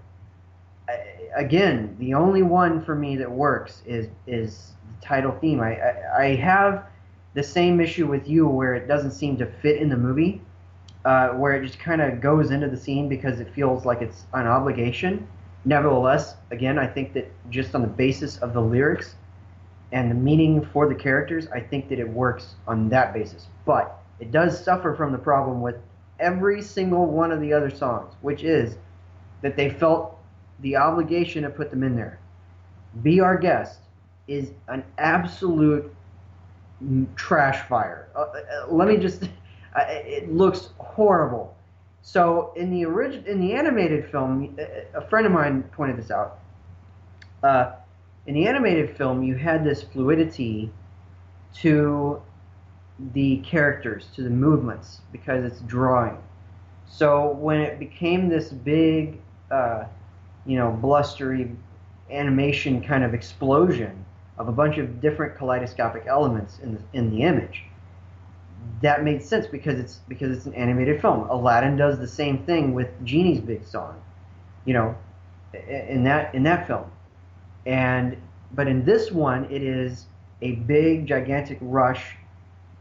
[SPEAKER 2] again, the only one for me that works is the title theme. I have the same issue with you where it doesn't seem to fit in the movie, where it just kind of goes into the scene because it feels like it's an obligation. Nevertheless, again, I think that just on the basis of the lyrics and the meaning for the characters, I think that it works on that basis. But it does suffer from the problem with every single one of the other songs, which is that they felt the obligation to put them in there. Be Our Guest is an absolute trash fire. It looks horrible. So in the animated film, a friend of mine pointed this out. In the animated film, you had this fluidity to the characters, to the movements, because it's drawing. So when it became this big, blustery animation kind of explosion of a bunch of different kaleidoscopic elements in the image, that made sense because it's an animated film. Aladdin does the same thing with Genie's big song, in that film, but in this one it is a big gigantic rush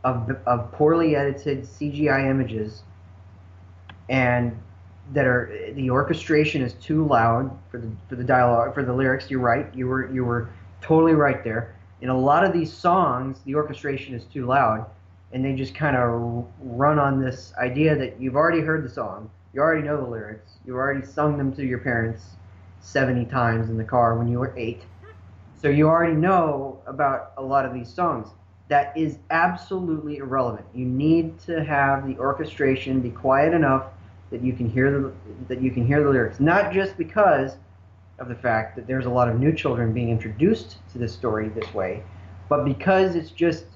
[SPEAKER 2] of poorly edited CGI images, and the orchestration is too loud for the dialogue, for the lyrics. You're right. You were totally right there. In a lot of these songs, the orchestration is too loud, and they just kind of run on this idea that you've already heard the song, you already know the lyrics, you've already sung them to your parents 70 times in the car when you were 8, so you already know about a lot of these songs. That is absolutely irrelevant. You need to have the orchestration be quiet enough that you can hear the lyrics. Not just because of the fact that there's a lot of new children being introduced to this story this way, but because it's just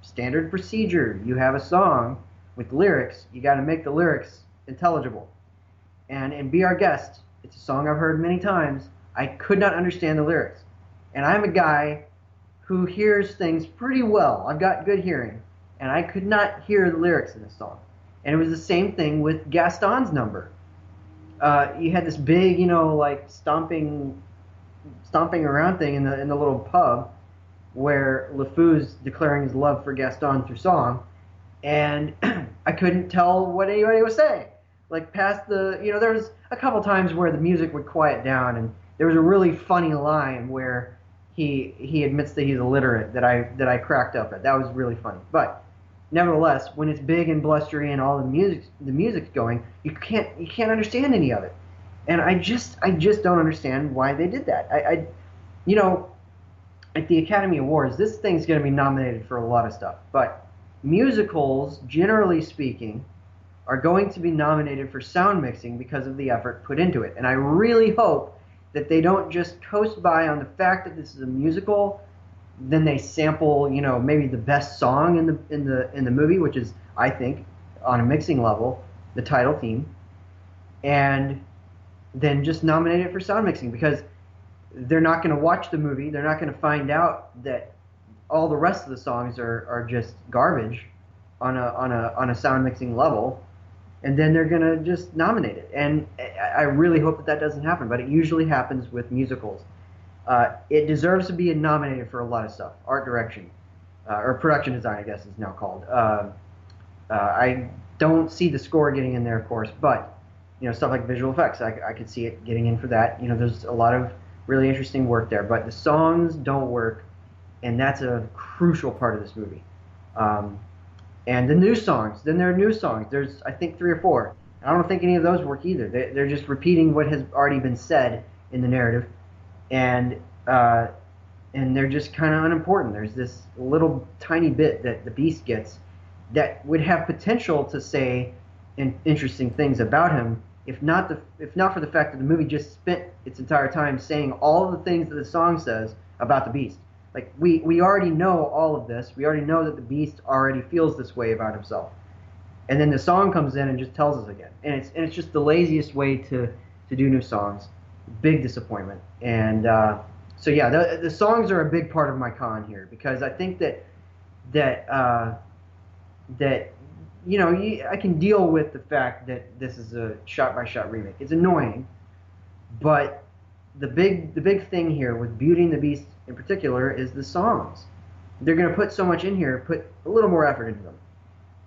[SPEAKER 2] standard procedure. You have a song with lyrics, you got to make the lyrics intelligible. And in Be Our Guest, it's a song I've heard many times. I could not understand the lyrics. And I'm a guy who hears things pretty well. I've got good hearing, and I could not hear the lyrics in this song. And it was the same thing with Gaston's number. You had this big, stomping around thing in the little pub where LeFou's declaring his love for Gaston through song, and I couldn't tell what anybody was saying. Like past there was a couple times where the music would quiet down, and there was a really funny line where he admits that he's illiterate that I cracked up at. That was really funny. But nevertheless, when it's big and blustery and all the music's going, you can't understand any of it. And I just don't understand why they did that. At the Academy Awards, this thing's going to be nominated for a lot of stuff. But musicals, generally speaking, are going to be nominated for sound mixing because of the effort put into it. And I really hope that they don't just coast by on the fact that this is a musical, then they sample, maybe the best song in the movie, which is, I think, on a mixing level, the title theme, and then just nominate it for sound mixing, because they're not going to watch the movie. They're not going to find out that all the rest of the songs are just garbage on a sound mixing level, and then they're going to just nominate it. And I really hope that doesn't happen, but it usually happens with musicals. It deserves to be nominated for a lot of stuff. Art direction, or production design, I guess is now called. I don't see the score getting in there, of course, but stuff like visual effects, I could see it getting in for that. There's a lot of really interesting work there, but the songs don't work, and that's a crucial part of this movie. And the new songs, then there are new songs. There's, I think, 3 or 4. I don't think any of those work either. They're just repeating what has already been said in the narrative, and they're just kind of unimportant. There's this little tiny bit that the Beast gets that would have potential to say interesting things about him, if not for the fact that the movie just spent its entire time saying all of the things that the song says about the Beast. Like, we already know all of this. We already know that the Beast already feels this way about himself. And then the song comes in and just tells us again. And it's just the laziest way to do new songs. Big disappointment. And so yeah, the songs are a big part of my con here, because I think that I can deal with the fact that this is a shot-by-shot remake. It's annoying, but the big thing here with Beauty and the Beast in particular is the songs. They're going to put so much in here, put a little more effort into them,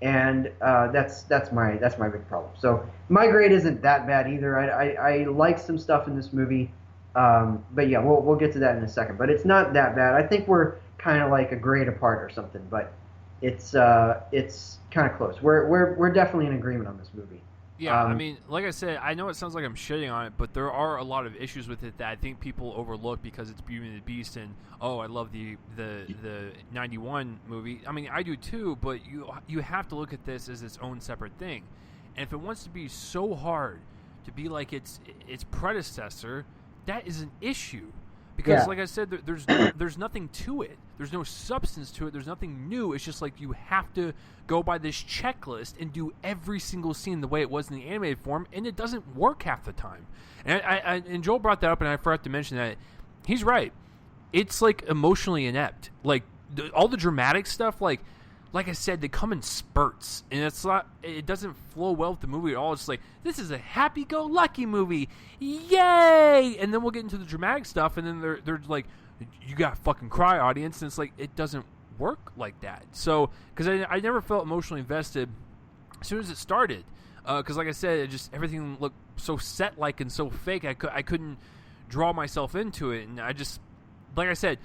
[SPEAKER 2] and that's my big problem. So my grade isn't that bad either. I like some stuff in this movie, but yeah, we'll get to that in a second. But it's not that bad. I think we're kind of like a grade apart or something, but it's kind of close. We're definitely in agreement on this movie.
[SPEAKER 1] Yeah, I mean, like I said, I know it sounds like I'm shitting on it, but there are a lot of issues with it that I think people overlook because it's Beauty and the Beast, and I love the 91 movie. I mean, I do too, but you have to look at this as its own separate thing. And if it wants to be so hard to be like its predecessor, that is an issue. Because, like I said, there's nothing to it. There's no substance to it. There's nothing new. It's just like you have to go by this checklist and do every single scene the way it was in the animated form, and it doesn't work half the time. And and Joel brought that up, and I forgot to mention that. He's right. It's, like, emotionally inept. Like, all the dramatic stuff, like I said, they come in spurts, and it doesn't flow well with the movie at all. It's like, this is a happy-go-lucky movie, yay! And then we'll get into the dramatic stuff, and then they're like, you got fucking cry, audience, and it's like, it doesn't work like that. So, because I never felt emotionally invested as soon as it started, because like I said, everything looked so set-like and so fake, I couldn't draw myself into it, and I just, like I said,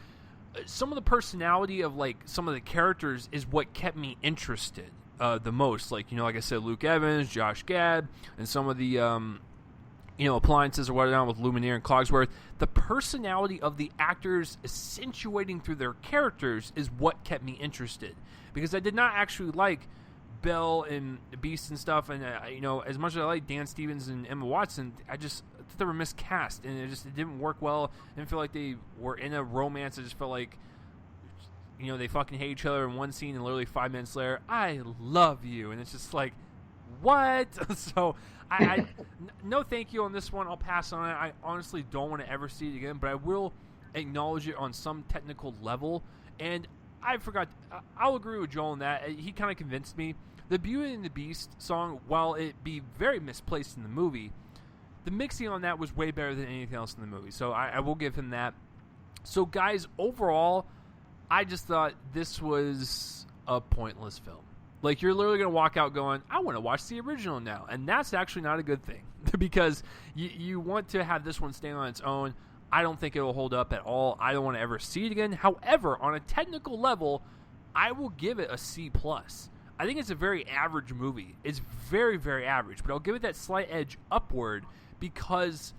[SPEAKER 1] some of the personality of, like, some of the characters is what kept me interested the most. Like, like I said, Luke Evans, Josh Gad, and some of the, appliances or whatnot with Lumiere and Cogsworth. The personality of the actors accentuating through their characters is what kept me interested. Because I did not actually like Belle and Beast and stuff, and, as much as I like Dan Stevens and Emma Watson, I thought they were miscast, and it didn't work well. I didn't feel like they were in a romance. I just felt like, they fucking hate each other in one scene, and literally 5 minutes later, I love you, and it's just like, what? So, I no thank you on this one. I'll pass on it. I honestly don't want to ever see it again, but I will acknowledge it on some technical level, and I'll agree with Joel on that. He kind of convinced me. The Beauty and the Beast song, while it be very misplaced in the movie, the mixing on that was way better than anything else in the movie. So I will give him that. So, guys, overall, I just thought this was a pointless film. Like, you're literally going to walk out going, I want to watch the original now. And that's actually not a good thing. Because you want to have this one stand on its own. I don't think it will hold up at all. I don't want to ever see it again. However, on a technical level, I will give it a C+. I think it's a very average movie. It's very, very average. But I'll give it that slight edge upward because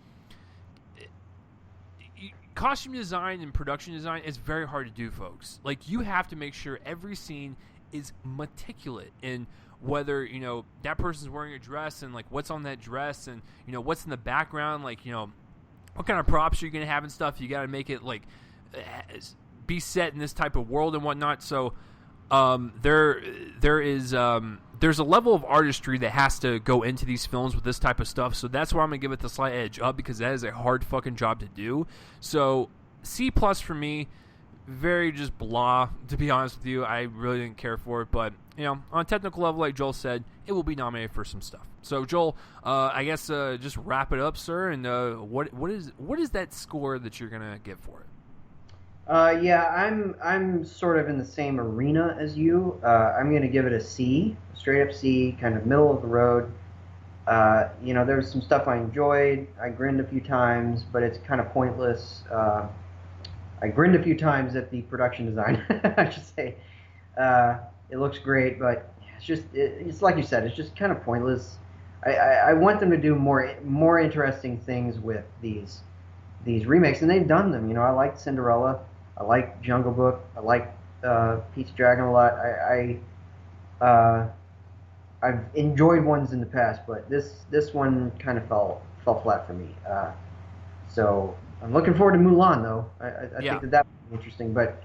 [SPEAKER 1] costume design and production design is very hard to do, folks. Like, you have to make sure every scene is meticulous in whether, you know, that person's wearing a dress and like what's on that dress and, you know, what's in the background, like, you know, what kind of props you're going to have and stuff. You got to make it like be set in this type of world and whatnot. So there's a level of artistry that has to go into these films with this type of stuff. So that's why I'm gonna give it the slight edge up, because that is a hard fucking job to do. So C+ for me. Very just blah, to be honest with you. I really didn't care for it, but you know, on a technical level, like Joel said, it will be nominated for some stuff. So Joel, I guess just wrap it up, sir. And what is that score that you're gonna give for it?
[SPEAKER 2] Yeah, I'm sort of in the same arena as you. I'm going to give it a C, straight up C, kind of middle of the road. You know, there was some stuff I enjoyed. I grinned a few times, but it's kind of pointless. I grinned a few times at the production design, I should say. It looks great, but it's like you said, it's just kind of pointless. I want them to do more interesting things with these remakes, and they've done them. You know, I like Cinderella. I like Jungle Book. I like Pete's Dragon a lot. I've enjoyed ones in the past, but this one kind of fell flat for me. So I'm looking forward to Mulan, though. I think that would be interesting, but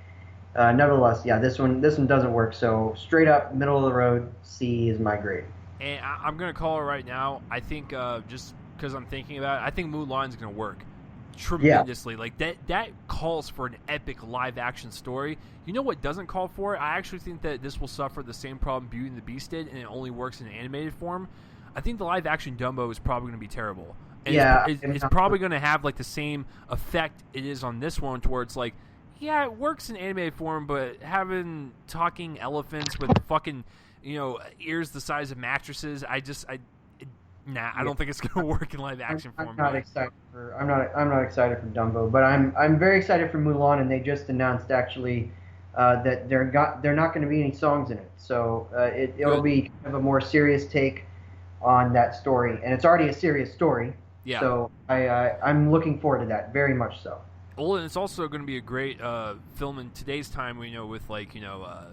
[SPEAKER 2] nevertheless, yeah, this one doesn't work. So straight up, middle of the road, C is my grade.
[SPEAKER 1] And I'm gonna call it right now. I think just because I'm thinking about it, I think Mulan's gonna work tremendously. Like that calls for an epic live action story. You know what doesn't call for it? I actually think that this will suffer the same problem Beauty and the Beast did, and it only works in an animated form. I think the live action Dumbo is probably going to be terrible. And it's probably going to have like the same effect it is on this one, to where it's like, yeah, it works in animated form, but having talking elephants with fucking, you know, ears the size of mattresses, I don't think it's going to work in live action form.
[SPEAKER 2] I'm not excited for Dumbo, but I'm very excited for Mulan, and they just announced actually that they're not going to be any songs in it, so it'll be kind of a more serious take on that story, and it's already a serious story. Yeah. So I'm looking forward to that very much so.
[SPEAKER 1] Well, and it's also going to be a great film in today's time. You know, with like, you know,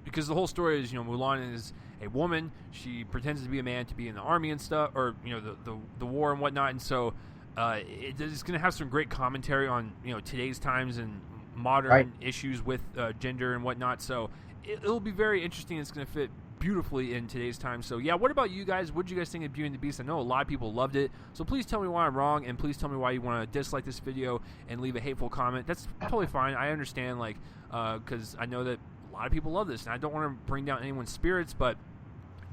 [SPEAKER 1] because the whole story is, you know, Mulan is a woman. She pretends to be a man to be in the army and stuff, or, you know, the war and whatnot. And so it's going to have some great commentary on, you know, today's times and modern issues with gender and whatnot. So it'll be very interesting. It's going to fit beautifully in today's time. So yeah, what about you guys? What did you guys think of Beauty and the Beast? I know a lot of people loved it, so please tell me why I'm wrong, and please tell me why you want to dislike this video and leave a hateful comment. That's totally fine. I understand, like, because I know that a lot of people love this, and I don't want to bring down anyone's spirits, but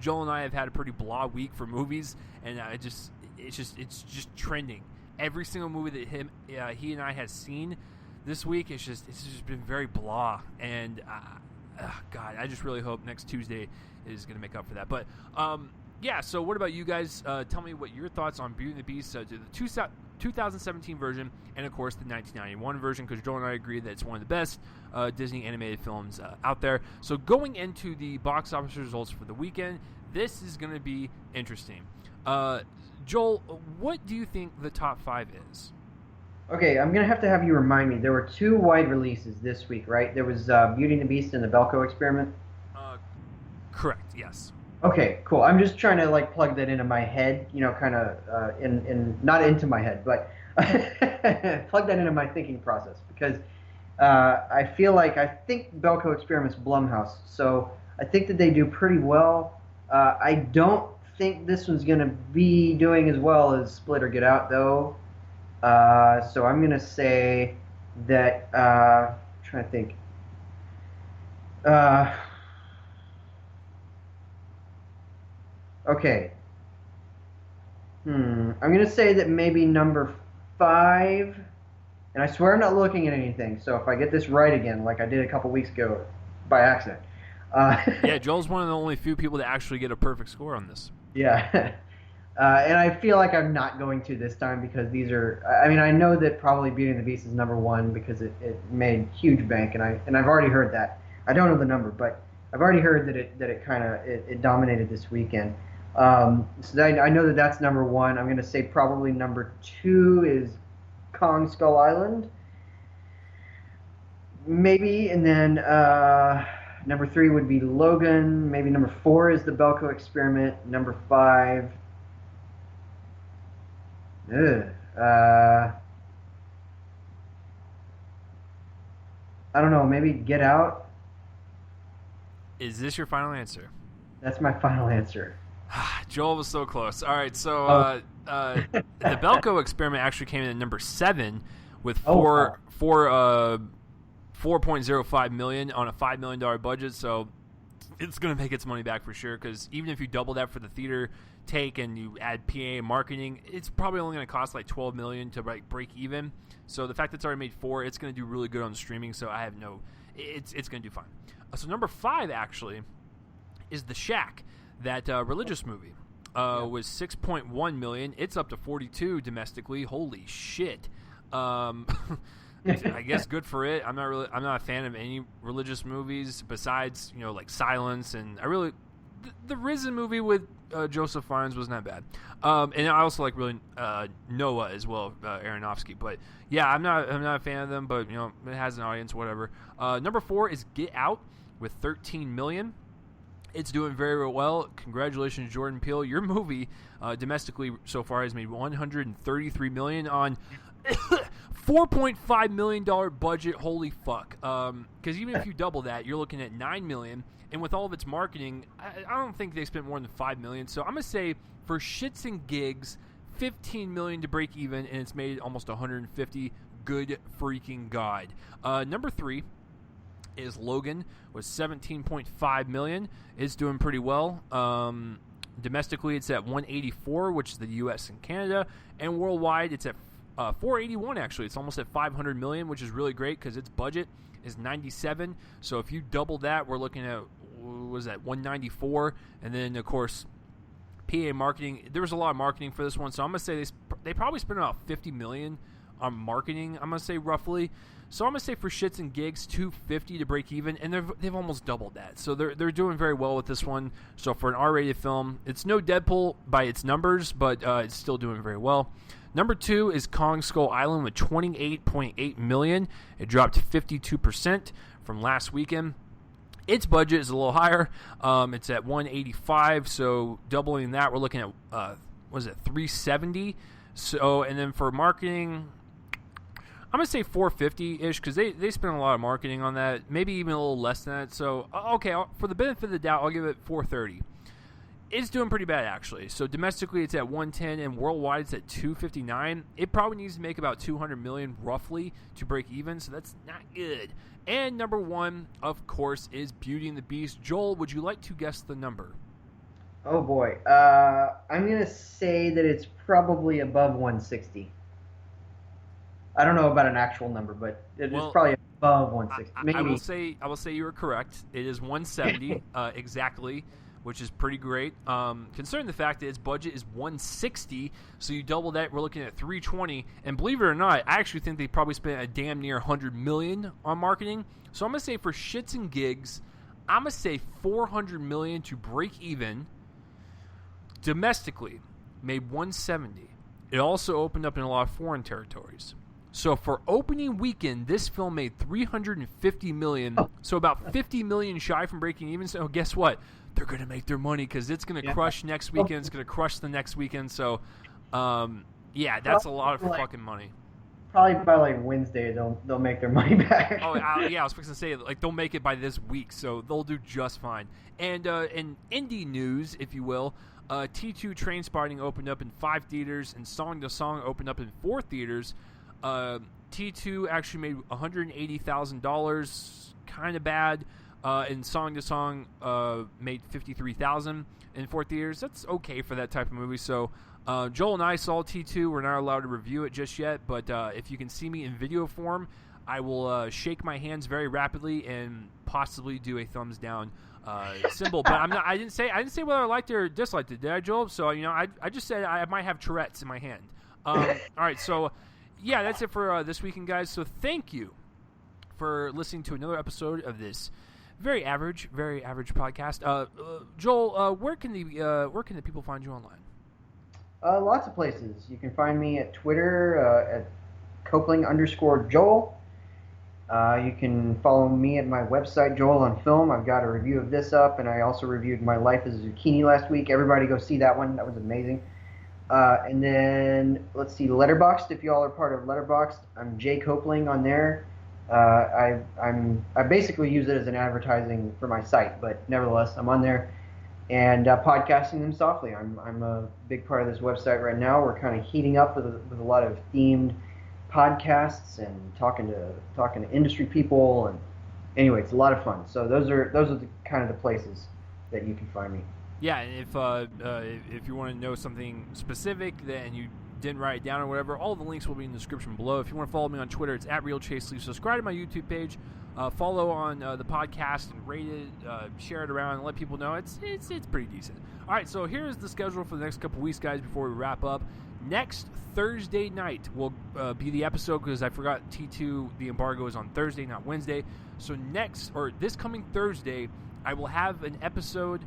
[SPEAKER 1] Joel and I have had a pretty blah week for movies, and it's just trending. Every single movie that he and I has seen this week, it's just been very blah, and God, I just really hope next Tuesday is going to make up for that. But yeah, so what about you guys? Tell me what your thoughts on Beauty and the Beast, the 2017 version, and of course the 1991 version, because Joel and I agree that it's one of the best Disney animated films out there. So going into the box office results for the weekend, this is going to be interesting. Joel, what do you think the top 5 is?
[SPEAKER 2] Okay, I'm going to have you remind me. There were 2 wide releases this week, right? There was Beauty and the Beast and the Belko Experiment?
[SPEAKER 1] Correct, yes.
[SPEAKER 2] Okay, cool. I'm just trying to, like, plug that into my head, you know, kind of, not into my head, but plug that into my thinking process, because I think Belko Experiment's Blumhouse, so I think that they do pretty well. I don't think this one's going to be doing as well as Split or Get Out, though. So I'm going to say that, I'm trying to think. Okay. I'm going to say that maybe number 5, and I swear I'm not looking at anything, so if I get this right again, like I did a couple weeks ago by accident.
[SPEAKER 1] Yeah, Joel's one of the only few people that actually get a perfect score on this.
[SPEAKER 2] Yeah. And I feel like I'm not going to this time, because these are, I mean, I know that probably Beauty and the Beast is number 1 because it made huge bank, and I've already heard that. I don't know the number, but I've already heard that it kind of dominated this weekend. So I know that that's number 1. I'm going to say probably number 2 is Kong Skull Island, maybe, and then Number 3 would be Logan. Maybe number 4 is the Belko Experiment. Number 5. I don't know. Maybe Get Out.
[SPEAKER 1] Is this your final answer?
[SPEAKER 2] That's my final answer.
[SPEAKER 1] Joel was so close. All right, so the Belko Experiment actually came in at number 7 with 4.05 million on a $5 million budget. So it's going to make its money back for sure. Because even if you double that for the theater take and you add PA and marketing, it's probably only going to cost like $12 million to break even. So the fact that it's already made 4, it's going to do really good on streaming. So I have it's going to do fine. So number 5 actually is The Shack, that religious movie. Was 6.1 million. It's up to 42 domestically. Holy shit. I guess good for it. I'm not a fan of any religious movies besides, like Silence, and the Risen movie with Joseph Fiennes was not bad. And I also like Noah as well, Aronofsky. But yeah, I'm not a fan of them, but it has an audience, whatever. Number 4 is Get Out with 13 million. It's doing very well. Congratulations, Jordan Peele. Your movie domestically so far has made $133 million on $4.5 million budget. Holy fuck. Because even if you double that, you're looking at $9 million. And with all of its marketing, I don't think they spent more than $5 million. So I'm going to say for shits and gigs, $15 million to break even, and it's made almost $150. Good freaking God. Number 3 is Logan with 17.5 million. It's doing pretty well. Domestically, it's at 184, which is the U.S. and Canada, and worldwide, it's at 481. Actually, it's almost at 500 million, which is really great because its budget is 97. So if you double that, we're looking at 194, and then of course, PA marketing. There was a lot of marketing for this one, so I'm gonna say they probably spent about 50 million on marketing. I'm gonna say roughly. So I'm going to say for shits and gigs, 250 to break even, and they've almost doubled that. So they're doing very well with this one. So for an R-rated film, it's no Deadpool by its numbers, but it's still doing very well. Number 2 is Kong Skull Island with 28.8 million. It dropped 52% from last weekend. Its budget is a little higher. It's at 185, so doubling that, we're looking at 370. So, and then for marketing, I'm going to say 450-ish because they spent a lot of marketing on that, maybe even a little less than that. So, okay, for the benefit of the doubt, I'll give it 430. It's doing pretty bad, actually. So, domestically, it's at 110, and worldwide, it's at 259. It probably needs to make about $200 million, roughly, to break even, so that's not good. And number 1, of course, is Beauty and the Beast. Joel, would you like to guess the number?
[SPEAKER 2] Oh, boy. I'm going to say that it's probably above 160. I don't know about an actual number, but it's probably above 160. Maybe.
[SPEAKER 1] I will say you were correct. It is 170 exactly, which is pretty great. Considering the fact that its budget is 160, so you double that, we're looking at 320. And believe it or not, I actually think they probably spent a damn near 100 million on marketing. So I'm gonna say for shits and gigs, I'm gonna say 400 million to break even. Domestically, made 170. It also opened up in a lot of foreign territories. So for opening weekend, this film made $350 million, so about $50 million shy from breaking even. So guess what? They're going to make their money because it's going to crush next weekend. It's going to crush the next weekend. So, yeah, that's a lot of fucking money.
[SPEAKER 2] Probably by like Wednesday, they'll make their money back.
[SPEAKER 1] Yeah, I was fixing to say like they'll make it by this week, so they'll do just fine. And in indie news, if you will, T2 Trainspotting opened up in 5 theaters, and Song to Song opened up in 4 theaters. T2 actually made $180,000, kind of bad, and Song to Song made $53,000 in 4 theaters. That's okay for that type of movie. So Joel and I saw T2. We're not allowed to review it just yet, but if you can see me in video form, I will shake my hands very rapidly and possibly do a thumbs down symbol. But I didn't say whether I liked it or disliked it, did I, Joel? So I just said I might have Tourette's in my hand. All right, so. Yeah, that's it for this weekend, guys. So thank you for listening to another episode of this very average podcast. Joel, where can the people find you online?
[SPEAKER 2] Lots of places. You can find me at Twitter at Copling_Joel. You can follow me at my website, Joel on Film. I've got a review of this up, and I also reviewed My Life as a Zucchini last week. Everybody go see that one. That was amazing. And then, let's see, Letterboxd. If y'all are part of Letterboxd, I'm Jay Copling on there. I basically use it as an advertising for my site, but nevertheless, I'm on there. And podcasting them softly. I'm a big part of this website right now. We're kind of heating up with a lot of themed podcasts and talking to industry people, and anyway, it's a lot of fun. So those are the kind of the places that you can find me.
[SPEAKER 1] Yeah, and if you want to know something specific and you didn't write it down or whatever, all the links will be in the description below. If you want to follow me on Twitter, it's @RealChaseLeaf. Subscribe to my YouTube page. Follow on the podcast and rate it, share it around, and let people know it's pretty decent. All right, so here's the schedule for the next couple weeks, guys, before we wrap up. Next Thursday night will be the episode, because I forgot T2, the embargo is on Thursday, not Wednesday. So this coming Thursday, I will have an episode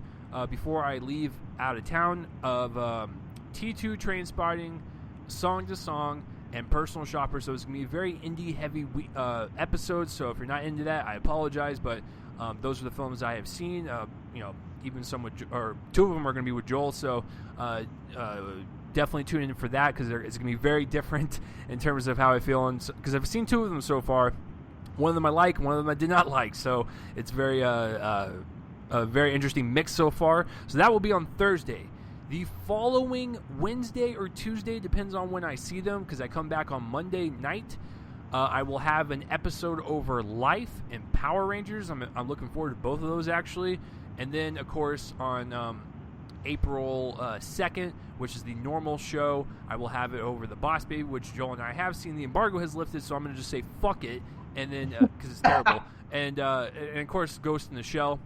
[SPEAKER 1] before I leave out of town of T2 Train Spotting, Song to Song, and Personal Shopper. So it's going to be a very indie-heavy episode. So if you're not into that, I apologize, but those are the films I have seen. Even some or two of them are going to be with Joel. So definitely tune in for that, because it's going to be very different in terms of how I feel. Because I've seen two of them so far. One of them I like, one of them I did not like. So it's very a very interesting mix so far. So that will be on Thursday. The following Wednesday or Tuesday, depends on when I see them, because I come back on Monday night, I will have an episode over Life and Power Rangers. I'm looking forward to both of those, actually. And then, of course, on April 2nd, which is the normal show, I will have it over The Boss Baby, which Joel and I have seen. The embargo has lifted, so I'm going to just say fuck it, and then because it's terrible. And of course, Ghost in the Shell.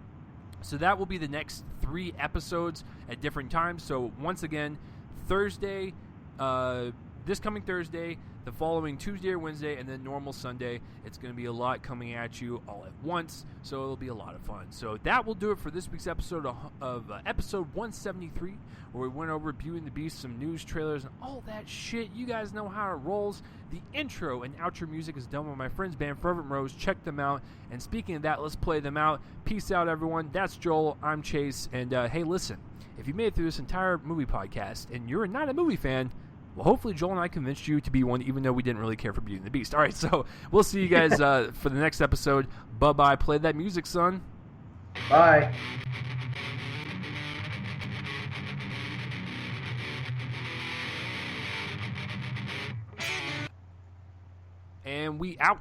[SPEAKER 1] So that will be the next 3 episodes at different times. So once again, Thursday, this coming Thursday, the following Tuesday or Wednesday, and then normal Sunday. It's going to be a lot coming at you all at once, so it'll be a lot of fun. So that will do it for this week's episode of episode 173, where we went over Beauty and the Beast, some news trailers, and all that shit. You guys know how it rolls. The intro and outro music is done by my friends band Fervent Roze. Check them out. And speaking of that, let's play them out. Peace out, everyone. That's Joel. I'm Chase. And hey, listen, if you made it through this entire movie podcast and you're not a movie fan, well, hopefully Joel and I convinced you to be one, even though we didn't really care for Beauty and the Beast. All right, so we'll see you guys for the next episode. Bye-bye. Play that music, son.
[SPEAKER 2] Bye.
[SPEAKER 1] And we out.